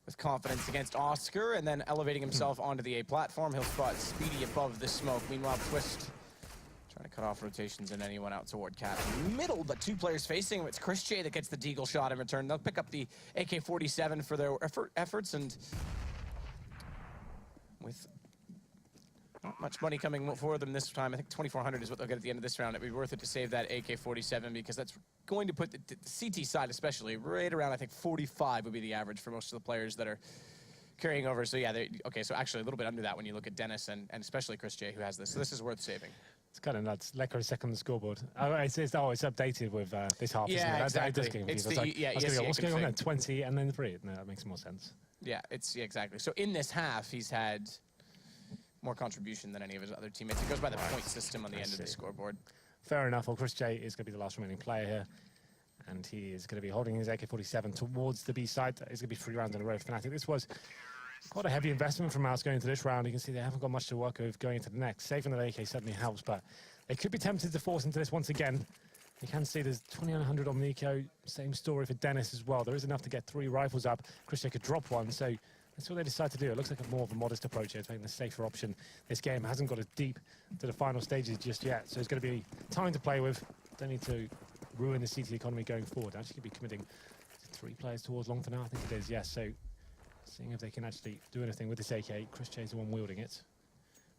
with confidence against Oscar, and then elevating himself onto the A platform. He'll spot Speedy above the smoke. Meanwhile, Twist trying to cut off rotations and anyone out toward Cap. Middle, but 2 players facing him. It's Chris J that gets the deagle shot in return. They'll pick up the AK-47 for their efforts, and with not much money coming for them this time. I think 2,400 is what they'll get at the end of this round. It'd be worth it to save that AK-47 because that's going to put the CT side especially right around, I think 45 would be the average for most of the players that are carrying over. So yeah, okay, so actually a little bit under that when you look at Dennis and especially Chris J who has this. So this is worth saving. It's kind of nuts. Lekko is second on the scoreboard. Oh, it's updated with this half. Yeah, exactly. What's going on there? 20 and then 3. No, that makes more sense. Yeah, exactly. So in this half, he's had more contribution than any of his other teammates. It goes by the point system on the end of the scoreboard. Fair enough. Well, Chris J is going to be the last remaining player here, and he is going to be holding his AK-47 towards the B side. It's going to be 3 rounds in a row for Fnatic. This was quite a heavy investment from Mouse going into this round. You can see they haven't got much to work with going into the next. Saving that AK certainly helps, but they could be tempted to force into this once again. You can see there's 2,900 on Nico. Same story for Dennis as well. There is enough to get 3 rifles up. Chris J could drop one, so that's what they decide to do. It looks like more of a modest approach here, taking the safer option. This game hasn't got as deep to the final stages just yet, so it's going to be time to play with. Don't need to ruin the CT economy going forward. Actually, could be committing 3 players towards long for now. I think it is, yes. So seeing if they can actually do anything with this AK. Chris J is the one wielding it.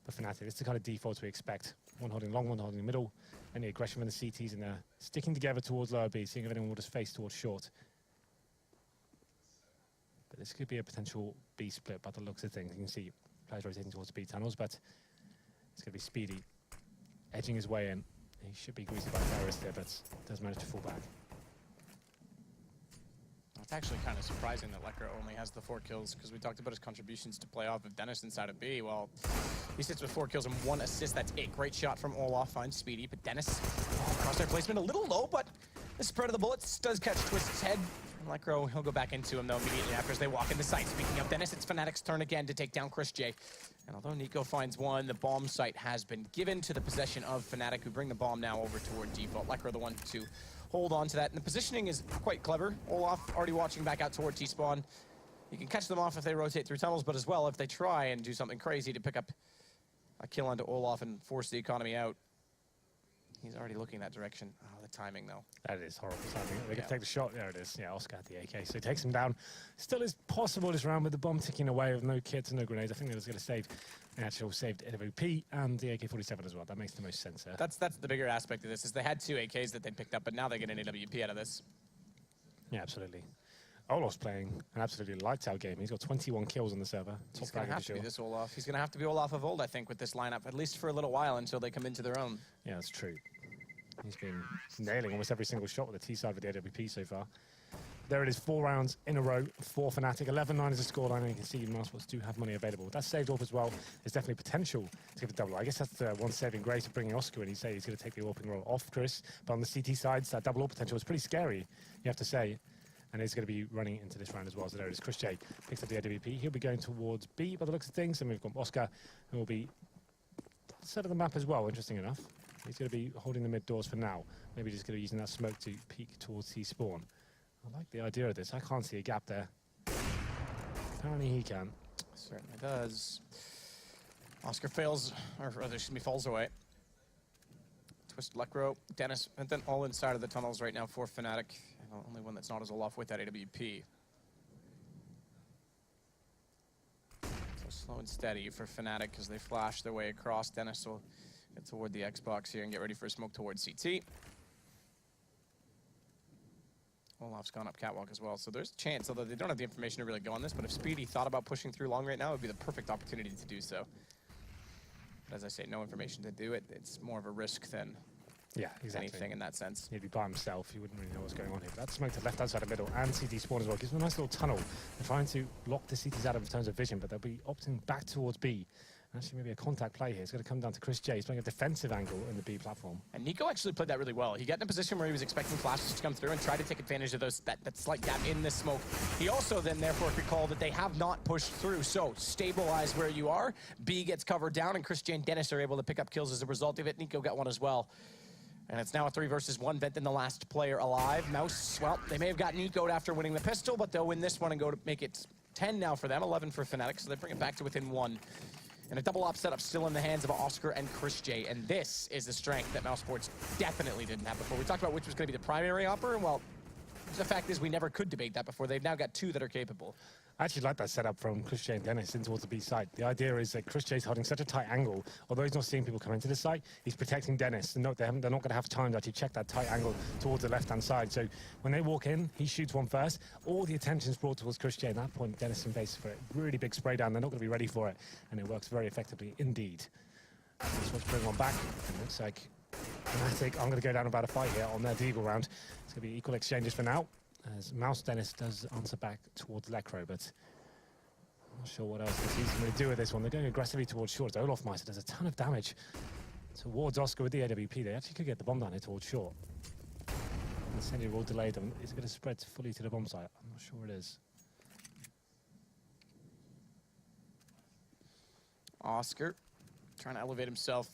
But Fnatic, it's the kind of defaults we expect. One holding long, one holding middle. Any aggression from the CTs in there. Sticking together towards lower B, seeing if anyone will just face towards short. But this could be a potential B split by the looks of things. You can see players rotating towards B tunnels, but it's going to be Speedy edging his way in. He should be greeted by terrorists there, but does manage to fall back. It's actually kind of surprising that Lekr only has the 4 kills, because we talked about his contributions to playoff of Dennis inside of B. Well, he sits with 4 kills and 1 assist. That's it. Great shot from Olaf, finds Speedy, but Dennis, crosshair placement a little low, but the spread of the bullets does catch Twist's head. Lekr, he'll go back into him though immediately after as they walk into site. Speaking of Dennis, it's Fnatic's turn again to take down ChrisJ. And although Nico finds one, the bomb site has been given to the possession of Fnatic, who bring the bomb now over toward default. Lekr the one to hold on to that. And the positioning is quite clever. Olaf already watching back out toward T-spawn. You can catch them off if they rotate through tunnels, but as well if they try and do something crazy to pick up a kill onto Olaf and force the economy out. He's already looking that direction. Oh, the timing, though. That is horrible timing. They can take the shot. There it is. Yeah, Oscar had the AK, so he takes him down. Still is possible this round with the bomb ticking away with no kits and no grenades. I think that was going to save the actual saved AWP and the AK-47 as well. That makes the most sense there. That's the bigger aspect of this, is they had 2 AKs that they picked up, but now they get an AWP out of this. Yeah, absolutely. Olaf's playing an absolutely lights-out game. He's got 21 kills on the server. He's going to have to be this Olaf. He's going to have to be Olaf of old, I think, with this lineup, at least for a little while until they come into their own. Yeah, that's true. He's been nailing almost every single shot with the T side with the AWP so far. There it is, 4 rounds in a row for Fnatic. 11-9 is the scoreline, and you can see Mousesports do have money available. That's saved off as well. There's definitely potential to give a double. I guess that's the one saving grace of bringing Oscar in. He's saying he's going to take the AWPing role off Chris. But on the CT sides, that double AWP potential is pretty scary, you have to say. And he's going to be running into this round as well. So there it is, ChrisJ picks up the AWP. He'll be going towards B by the looks of things. And we've got Oscar, who will be set of the map as well, interesting enough. He's going to be holding the mid doors for now. Maybe just going to be using that smoke to peek towards T-spawn. I like the idea of this. I can't see a gap there. Apparently he can. Certainly does. Oscar fails, or rather, excuse me, falls away. Twist, Lekr, Dennis, and then all inside of the tunnels right now for Fnatic. The only one that's not is Olaf with that AWP. So slow and steady for Fnatic as they flash their way across. Dennis will get toward the Xbox here and get ready for a smoke towards CT. Olaf's gone up catwalk as well, so there's a chance, although they don't have the information to really go on this, but if Speedy thought about pushing through long right now, it would be the perfect opportunity to do so. But as I say, no information to do it. It's more of a risk than anything in that sense. He'd be by himself. He wouldn't really know what's going on here. But that smoke to left-hand side of middle and CT spawn as well gives them a nice little tunnel. They're trying to lock the CTs out in terms of vision, but they'll be opting back towards B. Actually, maybe a contact play here. It's going to come down to ChrisJ. He's playing a defensive angle in the B platform. And Nico actually played that really well. He got in a position where he was expecting flashes to come through and tried to take advantage of that slight gap in the smoke. He also then, therefore, recalled that they have not pushed through. So, stabilize where you are. B gets covered down, and ChrisJ and Dennis are able to pick up kills as a result of it. Nico got one as well. And it's now a 3 versus 1. Vent, the last player alive. Mouse, well, they may have got Nico'd after winning the pistol, but they'll win this one and go to make it 10 now for them, 11 for Fnatic, so they bring it back to within 1. And a double op setup still in the hands of Oscar and ChrisJ, and this is the strength that Mousesports definitely didn't have before. We talked about which was going to be the primary opper, and well, the fact is we never could debate that before. They've now got 2 that are capable. I actually like that setup from ChrisJ and Dennis in towards the B side. The idea is that ChrisJ's holding such a tight angle, although he's not seeing people come into the site, he's protecting Dennis. And they're not going to have time to actually check that tight angle towards the left-hand side. So when they walk in, he shoots one first. All the attention's brought towards ChrisJ. At that point, Dennis invades for it. Really big spray down. They're not going to be ready for it. And it works very effectively indeed. Just want to bring one back. It looks like Fnatic are going to go down about a fight here on their Deagle round. It's going to be equal exchanges for now, as Mouse Dennis does answer back towards Lekr, but I'm not sure what else this is going to do with this one. They're going aggressively towards short. Olaf Meister does a ton of damage towards Oscar with the AWP. They actually could get the bomb down here towards short. Incendiary will delay them. Is it going to spread fully to the bomb site? I'm not sure it is. Oscar trying to elevate himself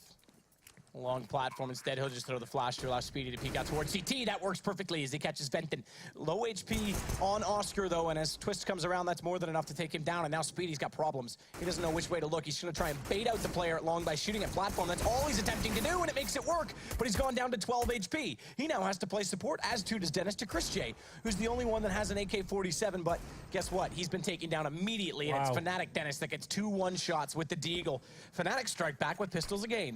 along platform. Instead, he'll just throw the flash to allow Speedy to peek out towards CT. That works perfectly as he catches Venton. Low HP on Oscar, though, and as Twist comes around, that's more than enough to take him down, and now Speedy's got problems. He doesn't know which way to look. He's going to try and bait out the player at long by shooting at platform. That's all he's attempting to do, and it makes it work, but he's gone down to 12 HP. He now has to play support, as too does Dennis, to ChrisJ, who's the only one that has an AK-47, but guess what? He's been taken down immediately, and it's Fnatic Dennis that gets 2 one-shots with the Deagle. Fnatic strike back with pistols again.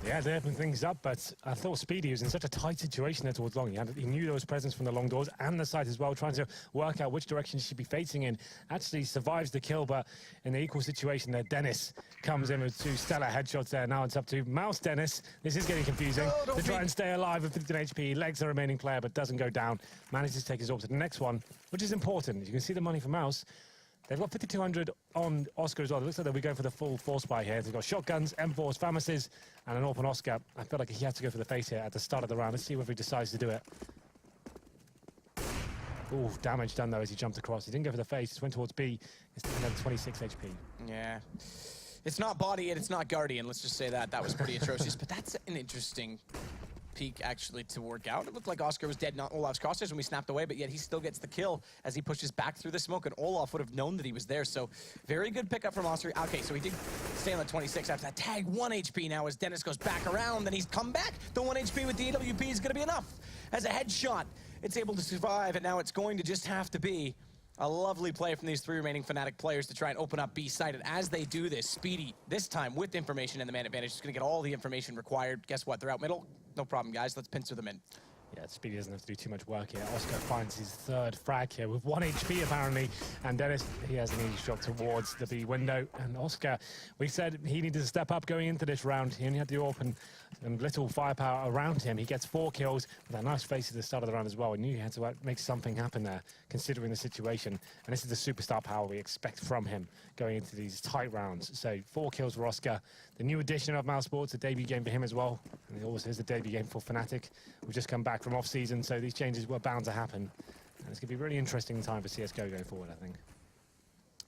Yeah, as they open things up, but I thought Speedy was in such a tight situation there towards long. He knew there was presence from the long doors and the side as well, trying to work out which direction he should be facing in. Actually survives the kill, but in the equal situation there, Dennis comes in with 2 stellar headshots there. Now it's up to Mouse Dennis. This is getting confusing. To try and stay alive with 15 HP, legs the remaining player, but doesn't go down. Manages to take his orb to the next one, which is important. You can see the money for Mouse. They've got 5,200 on Oscar as well. It looks like they'll be going for the full force buy here. They've got shotguns, M4s, Famases, and an AWP on Oscar. I feel like he has to go for the face here at the start of the round. Let's see whether he decides to do it. Ooh, damage done though as he jumped across. He didn't go for the face, just went towards B. It's another 26 HP. Yeah. It's not body and it's not Guardian, let's just say that. That was pretty atrocious, but that's an interesting peak actually to work out. It looked like Oscar was dead, not Olaf's crosshairs when we snapped away, but yet he still gets the kill as he pushes back through the smoke, and Olaf would have known that he was there. So very good pickup from Oscar. Okay, so he did stay on the 26 after that tag. 1 HP now as Dennis goes back around, then he's come back. The 1 HP with the AWP is gonna be enough. As a headshot, it's able to survive, and now it's going to just have to be a lovely play from these 3 remaining Fnatic players to try and open up B side. And as they do this, Speedy, this time with information and the man advantage, is going to get all the information required. Guess what? They're out middle. No problem, guys. Let's pincer them in. Yeah, Speedy doesn't have to do too much work here. Oscar finds his 3rd frag here with 1 HP apparently, and Dennis, he has an easy shot towards the B window. And Oscar, we said he needed to step up going into this round. He only had the AWP and little firepower around him. He gets 4 kills with that nice face at the start of the round as well. He knew he had to make something happen there, considering the situation. And this is the superstar power we expect from him going into these tight rounds. So 4 kills for Oscar. The new addition of Mousesports, a debut game for him as well. And it also is a debut game for Fnatic. We've just come back from off-season, so these changes were bound to happen. And it's going to be a really interesting time for CSGO going forward, I think.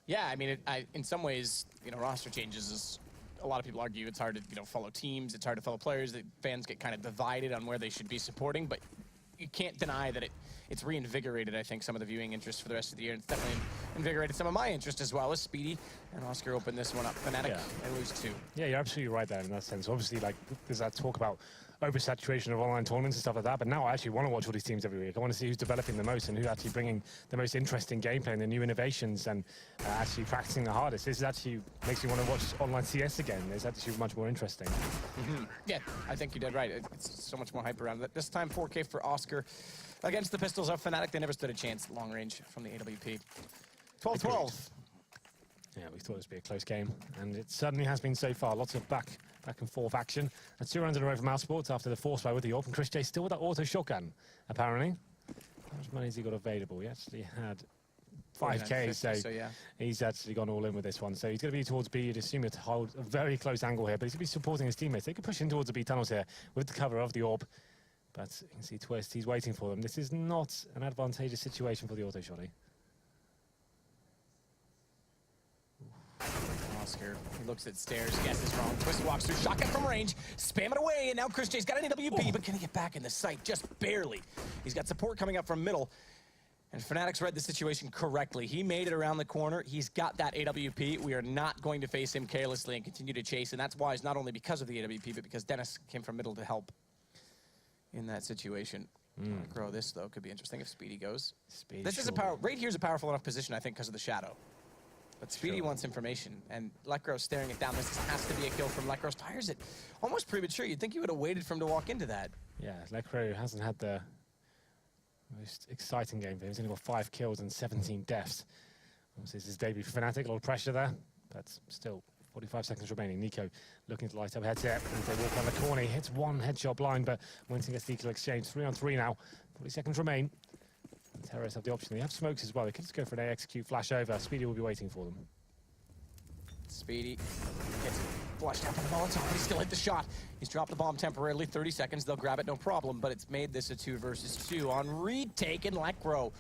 Yeah, I mean, in some ways, you know, roster changes is, a lot of people argue it's hard to, you know, follow teams, it's hard to follow players, the fans get kind of divided on where they should be supporting, but you can't deny that it's reinvigorated, I think, some of the viewing interest for the rest of the year. It's definitely invigorated some of my interest as well as Speedy and Oscar opened this one up. Fnatic, they lose 2. Yeah, you're absolutely right there in that sense. Obviously, like, there's that talk about oversaturation of online tournaments and stuff like that, but now I actually want to watch all these teams every week. I want to see who's developing the most and who's actually bringing the most interesting gameplay and the new innovations and actually practicing the hardest. This actually makes me want to watch online CS again. It's actually much more interesting. Yeah, I think you did right. It's so much more hype around it. This time 4K for Oscar against the Pistols of Fnatic. They never stood a chance long range from the AWP. 12-12. Yeah, we thought this would be a close game, and it certainly has been so far. Lots of back and forth action. And 2 rounds in a row for Mousesports after the force buy with the AWP, and Chris J still with that auto shotgun, apparently. How much money has he got available? He actually had 5K, so yeah, he's actually gone all in with this one. So he's going to be towards B. You'd assume to hold a very close angle here, but he's going to be supporting his teammates. They could push in towards the B tunnels here with the cover of the AWP. But you can see Twist, he's waiting for them. This is not an advantageous situation for the auto shotty. Oscar, he looks at stairs, guesses wrong. Twist walks through, shotgun from range, spam it away, and now Chris J's got an AWP, but can he get back in the site? Just barely. He's got support coming up from middle, and Fnatic's read the situation correctly. He made it around the corner. He's got that AWP. We are not going to face him carelessly and continue to chase, and that's wise, not only because of the AWP, but because Dennis came from middle to help in that situation. Grow this, though, could be interesting if Speedy goes. This is right here's a powerful enough position, I think, because of the shadow. But Speedy wants information, and Lekro's staring it down. This has to be a kill from Lekro. Fires it almost premature. You'd think he would have waited for him to walk into that. Yeah, Lekro hasn't had the most exciting game for him. He's only got 5 kills and 17 deaths. This is his debut for Fnatic. A lot of pressure there, but still 45 seconds remaining. Nico looking to light up headset, and they walk around the corner. He hits 1 headshot blind, but Winston gets the kill exchange. 3-on-3 now. 40 seconds remain. Terrorists have the option. They have smokes as well. They could just go for an AXQ flash over. Speedy will be waiting for them. Speedy gets flushed out by the Molotov, but he still hit the shot. He's dropped the bomb temporarily. 30 seconds. They'll grab it, no problem, but it's made this a 2 versus 2 on retake, and Lekro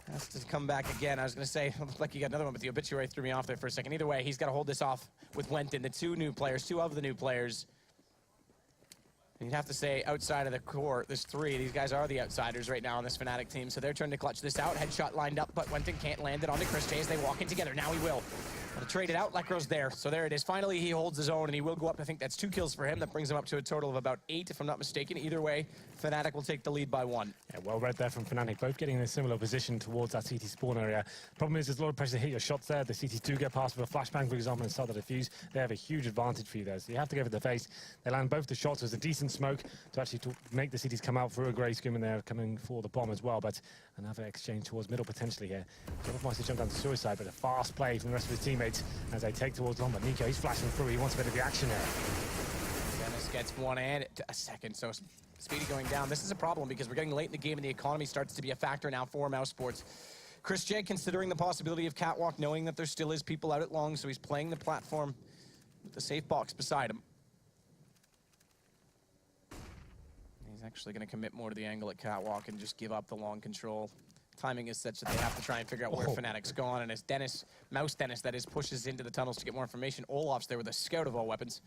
has to come back again. I was going to say, looked like you got another one, but the obituary threw me off there for a second. Either way, he's got to hold this off with Wenton, the 2 of the new players. You'd have to say outside of the core, there's 3. These guys are the outsiders right now on this Fnatic team, so they're trying to clutch this out. Headshot lined up, but Wenton can't land it onto Chris J as they walk in together. Now he will. But trade it out, Lekro's there. So there it is. Finally, he holds his own, and he will go up. I think that's 2 kills for him. That brings him up to a total of about 8, if I'm not mistaken. Either way, Fnatic will take the lead by 1. Yeah, well read there from Fnatic, both getting in a similar position towards that CT spawn area. Problem is, there's a lot of pressure to hit your shots there. The CTs do get past with a flashbang, for example, and start the defuse. They have a huge advantage for you there, so you have to go for the face. They land both the shots. There's a decent smoke to actually make the CTs come out through a grey screen, and they're coming for the bomb as well. But another exchange towards middle potentially here. Paunović to jump down to suicide, but a fast play from the rest of his teammates as they take towards long. But Nico, he's flashing through. He wants a bit of the action there. Dennis gets one and a second, so Speedy going down. This is a problem because we're getting late in the game and the economy starts to be a factor now for Mousesports. HenryG considering the possibility of catwalk, knowing that there still is people out at long, so he's playing the platform with the safe box beside him. He's actually going to commit more to the angle at catwalk and just give up the long control. Timing is such that they have to try and figure out where Fnatic's gone, and as Mouse Dennis, that is, pushes into the tunnels to get more information, Olaf's there with a scout of all weapons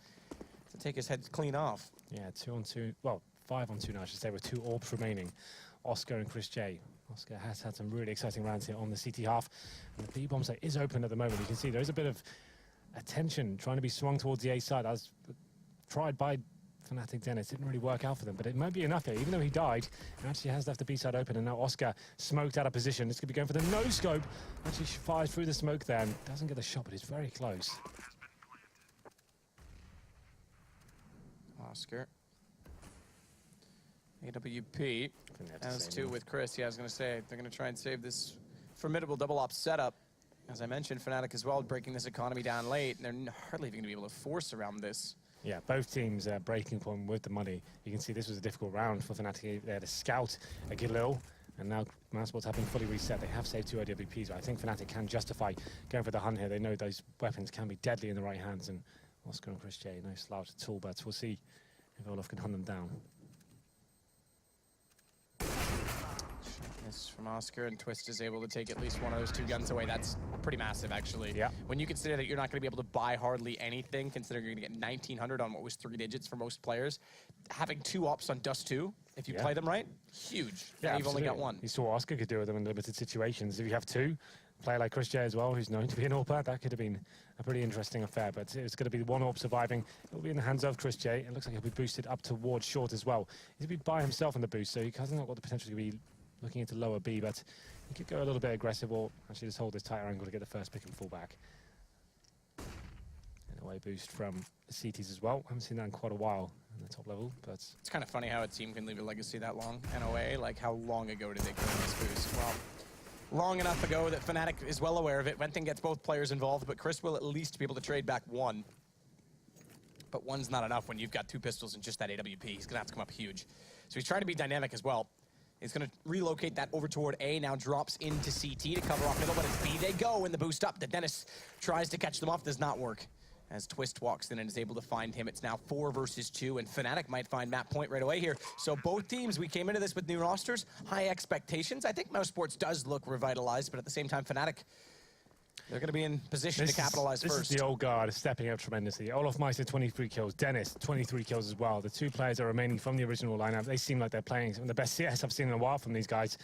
to take his head clean off. Yeah, 2-on-2, well, 5-on-2 now, I should say, with 2 orbs remaining. Oscar and HenryG. Oscar has had some really exciting rounds here on the CT half, and the B-bomb site is open at the moment. You can see there is a bit of attention trying to be swung towards the A side. As tried by Fnatic Dennis, didn't really work out for them, but it might be enough here. Even though he died, he actually has left the B side open, and now Oscar smoked out of position. This could be going for the no-scope. Actually fires through the smoke there and doesn't get the shot, but he's very close. Oscar. AWP. As 2 with Chris. Yeah, I was going to say, they're going to try and save this formidable double op setup. As I mentioned, Fnatic as well, breaking this economy down late, and they're hardly even going to be able to force around this. Yeah, both teams breaking point with the money. You can see this was a difficult round for Fnatic. They had a scout, a Galil, and now Mousesports have been fully reset. They have saved 2 AWPs, but I think Fnatic can justify going for the hunt here. They know those weapons can be deadly in the right hands, and Oscar and HenryG, no slouch at all, but we'll see if Olaf can hunt them down. This from Oscar, and Twist is able to take at least one of those 2 guns away. That's pretty massive, actually. Yeah. When you consider that you're not going to be able to buy hardly anything, considering you're going to get 1,900 on what was 3 digits for most players, having 2 ops on dust2, if you play them right, huge. Yeah, and you've only got 1. You saw Oscar could do with them in limited situations. If you have 2, a player like HenryG as well, who's known to be an AWPer, that could have been a pretty interesting affair. But it's going to be 1 AWP surviving. It'll be in the hands of HenryG. It looks like he'll be boosted up towards short as well. He'll be by himself in the boost, so he hasn't got the potential to be looking into lower B, but he could go a little bit aggressive or actually just hold this tighter angle to get the first pick and fall back. And away boost from the CTs as well. I haven't seen that in quite a while in the top level, but it's kind of funny how a team can leave a legacy that long in a way. Like, how long ago did they claim this boost? Well, long enough ago that Fnatic is well aware of it. Wenthing gets both players involved, but Chris will at least be able to trade back 1. But 1's not enough when you've got 2 pistols and just that AWP. He's going to have to come up huge. So he's trying to be dynamic as well. He's going to relocate that over toward A, now drops into CT to cover off middle, but it's B they go in the boost up. The Dennis tries to catch them off, does not work. As Twist walks in and is able to find him, it's now 4 versus 2, and Fnatic might find map point right away here. So both teams, we came into this with new rosters, high expectations. I think Mousesports does look revitalized, but at the same time, Fnatic, they're going to be in position to capitalize first. This is the old guard stepping up tremendously. Olafmeister, 23 kills. Dennis, 23 kills as well. The 2 players are remaining from the original lineup. They seem like they're playing some of the best CS I've seen in a while from these guys.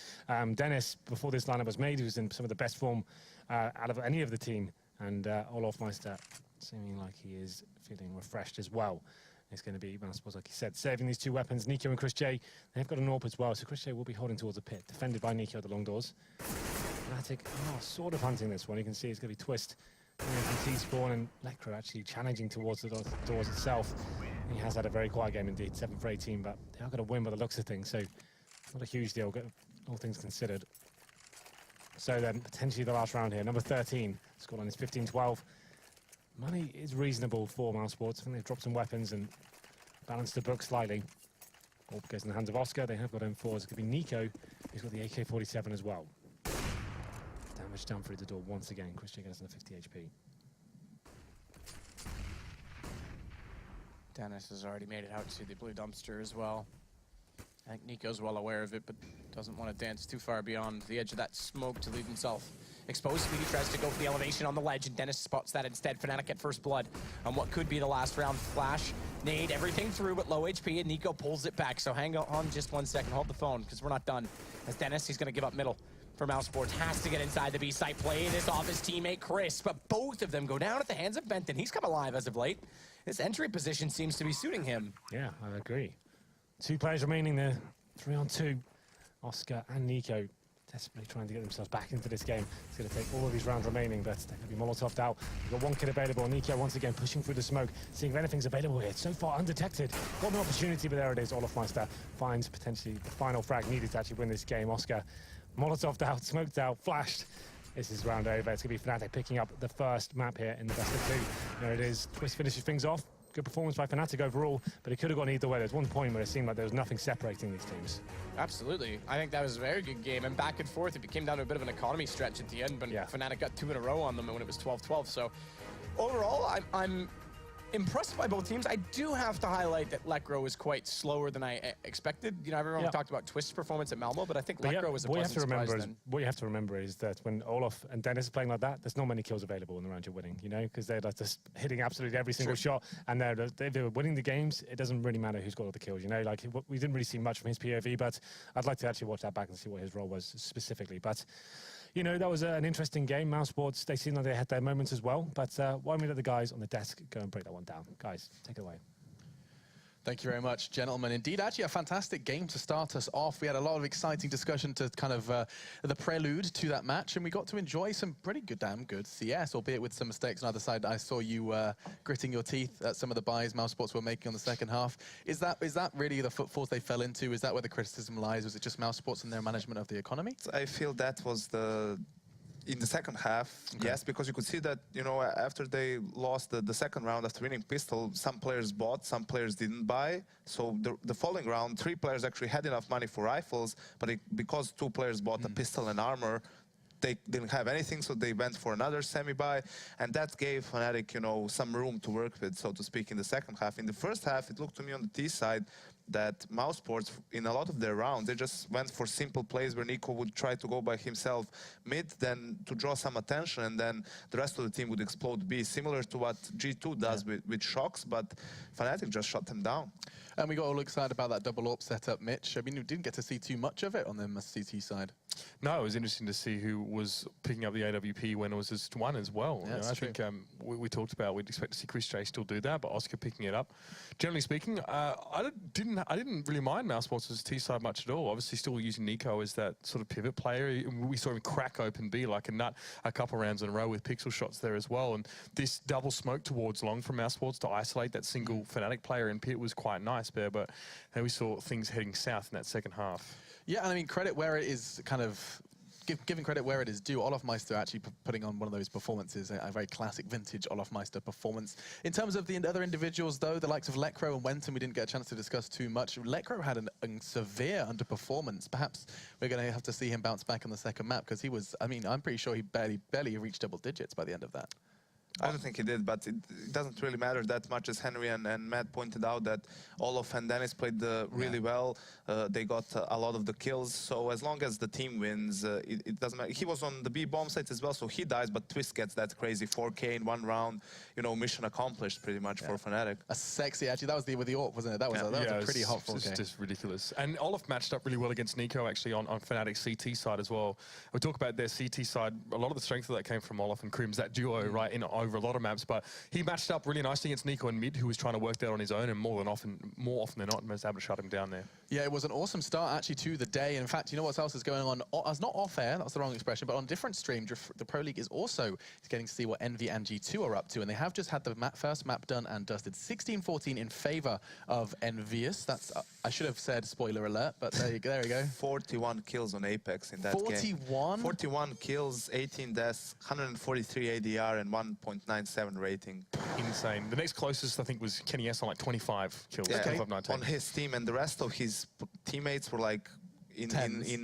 Dennis, before this lineup was made, he was in some of the best form out of any of the team. And Olafmeister, seeming like he is feeling refreshed as well. It's going to be, I suppose, like he said, saving these 2 weapons. Nico and HenryG, they've got an AWP as well. So HenryG will be holding towards the pit, defended by Nico at the long doors. Fnatic, sort of hunting this one. You can see it's going to be Twist from T-Spawn, and Lekro actually challenging towards the doors itself. He has had a very quiet game indeed, 7 for 18, but they are going to win by the looks of things, so not a huge deal, all things considered. So then, potentially the last round here, number 13, scoreline is 15-12. Money is reasonable for Mousesports. I think they've dropped some weapons and balanced the book slightly. All goes in the hands of Oscar. They have got M4s. It could be Nico, who's got the AK-47 as well. Damage done through the door once again. HenryG gets another 50 HP. Dennis has already made it out to the blue dumpster as well. I think Nico's well aware of it, but doesn't want to dance too far beyond the edge of that smoke to leave himself exposed. He tries to go for the elevation on the ledge, and Dennis spots that instead. Fnatic at first blood on what could be the last round. Flash, nade, everything through, but low HP, and Nico pulls it back. So hang on just 1 second. Hold the phone, because we're not done. As Dennis, he's going to give up middle. for Mousesports. Has to get inside the B site, play this off his teammate Chris, but both of them go down at the hands of Benton. He's come alive as of late. His entry position seems to be suiting him. Yeah, I agree. 2 players remaining there, 3-on-2. Oscar and Nico desperately trying to get themselves back into this game. It's going to take all of these rounds remaining, but they're going to be Molotov'd out. We've got 1 kid available. Nico once again pushing through the smoke, seeing if anything's available here. So far undetected. Got an opportunity, but there it is. Olofmeister finds potentially the final frag needed to actually win this game. Oscar Molotov'd out, smoked out, flashed. This is round over. It's going to be Fnatic picking up the first map here in the best of 2. There it is. Twist finishes things off. Good performance by Fnatic overall, but it could have gone either way. There's one point where it seemed like there was nothing separating these teams. Absolutely. I think that was a very good game, and back and forth, it came down to a bit of an economy stretch at the end, but Fnatic got 2 in a row on them when it was 12-12. So overall, I'm impressed by both teams. I do have to highlight that Lekro was quite slower than I expected. You know, everyone talked about Twist's performance at Malmo, but I think Lekro was a pleasant surprise then. What you have to remember is that when Olaf and Dennis are playing like that, there's not many kills available in the round you're winning, you know, because they're like just hitting absolutely every single shot, and if they're winning the games, it doesn't really matter who's got all the kills, you know, like we didn't really see much from his POV, but I'd like to actually watch that back and see what his role was specifically. But you know, that was an interesting game. Mousesports, they seemed like they had their moments as well. But why don't we let the guys on the desk go and break that one down? Guys, take it away. Thank you very much, gentlemen. Indeed, actually a fantastic game to start us off. We had a lot of exciting discussion to kind of the prelude to that match, and we got to enjoy some pretty damn good CS, albeit with some mistakes on either side. I saw you gritting your teeth at some of the buys Mousesports were making on the second half. Is that really the footfalls they fell into? Is that where the criticism lies? Was it just Mousesports and their management of the economy? I feel that was in the second half, yes, because you could see that, you know, after they lost the second round after winning pistol, some players bought, some players didn't buy. So the following round, 3 players actually had enough money for rifles, but because 2 players bought a pistol and armor, they didn't have anything, so they went for another semi-buy, and that gave Fnatic, you know, some room to work with, so to speak, in the second half. In the first half, it looked to me on the T side that Mousesports, in a lot of their rounds, they just went for simple plays where Nico would try to go by himself mid, then to draw some attention, and then the rest of the team would explode B, similar to what G2 does with Shocks, but Fnatic just shut them down. And we got all excited about that double AWP setup, Mitch. I mean, we didn't get to see too much of it on the CT side. No, it was interesting to see who was picking up the AWP when it was just one as well. Yeah, you know, I think we talked about we'd expect to see Chris J still do that, but Oscar picking it up. Generally speaking, I didn't really mind Mousesports' T side much at all. Obviously, still using Nico as that sort of pivot player. We saw him crack open B like a nut a couple rounds in a row with pixel shots there as well. And this double smoke towards long from Mousesports to isolate that single Fnatic player in pit was quite nice there. But then we saw things heading south in that second half. Yeah, and I mean, credit where it is kind of... Giving credit where it is due, Olofmeister actually putting on one of those performances, a very classic vintage Olofmeister performance. In terms of the other individuals, though, the likes of Lekro and Wenton, we didn't get a chance to discuss too much. Lekro had a severe underperformance. Perhaps we're going to have to see him bounce back on the second map, because he was, I mean, I'm pretty sure he barely reached double digits by the end of that. I don't think he did, but it doesn't really matter that much, as Henry and Matt pointed out, that Olof and Dennis played really well. They got a lot of the kills, so as long as the team wins, it doesn't matter. He was on the B bomb site as well, so he dies, but Twist gets that crazy 4K in one round. You know, mission accomplished pretty much for Fnatic. A sexy, actually, that was with the AWP, wasn't it? That was a pretty hot 4K. It's just ridiculous. And Olaf matched up really well against Nico, actually, on Fnatic's CT side as well. We talk about their CT side, a lot of the strength of that came from Olaf and Crims, that duo, right, over a lot of maps, but he matched up really nicely against Nico in mid, who was trying to work that on his own, and more often than not, was able to shut him down there. Yeah, it was an awesome start, actually, to the day. In fact, you know what else is going on? It's not off-air, that's the wrong expression, but on a different stream, the Pro League is also getting to see what EnVy and G2 are up to, and they have just had the first map done and dusted. 16-14 in favor of EnVyUs. That's, I should have said spoiler alert, but there you go. 41 kills on Apex in that 41? game. 41 kills, 18 deaths, 143 ADR, and 1.97 rating. Insane. The next closest, I think, was Kenny S on like 25 kills. Yeah, Okay. 19. on his team, and the rest of his teammates were like in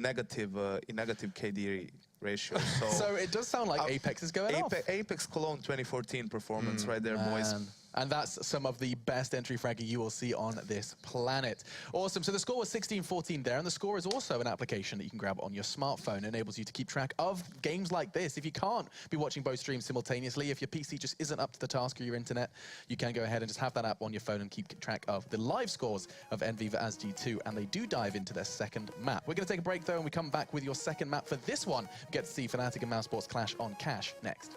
negative KD ratio. So it does sound like Apex is going off. Apex Cologne 2014 performance right there, boys. And that's some of the best entry fragging you will see on this planet. Awesome. So the score was 16-14 there, and the score is also an application that you can grab on your smartphone. It enables you to keep track of games like this. If you can't be watching both streams simultaneously, if your PC just isn't up to the task or your internet, you can go ahead and just have that app on your phone and keep track of the live scores of EnVyUs G2, and they do dive into their second map. We're going to take a break, though, and we come back with your second map for this one. We get to see Fnatic and Mousesports clash on Cash next.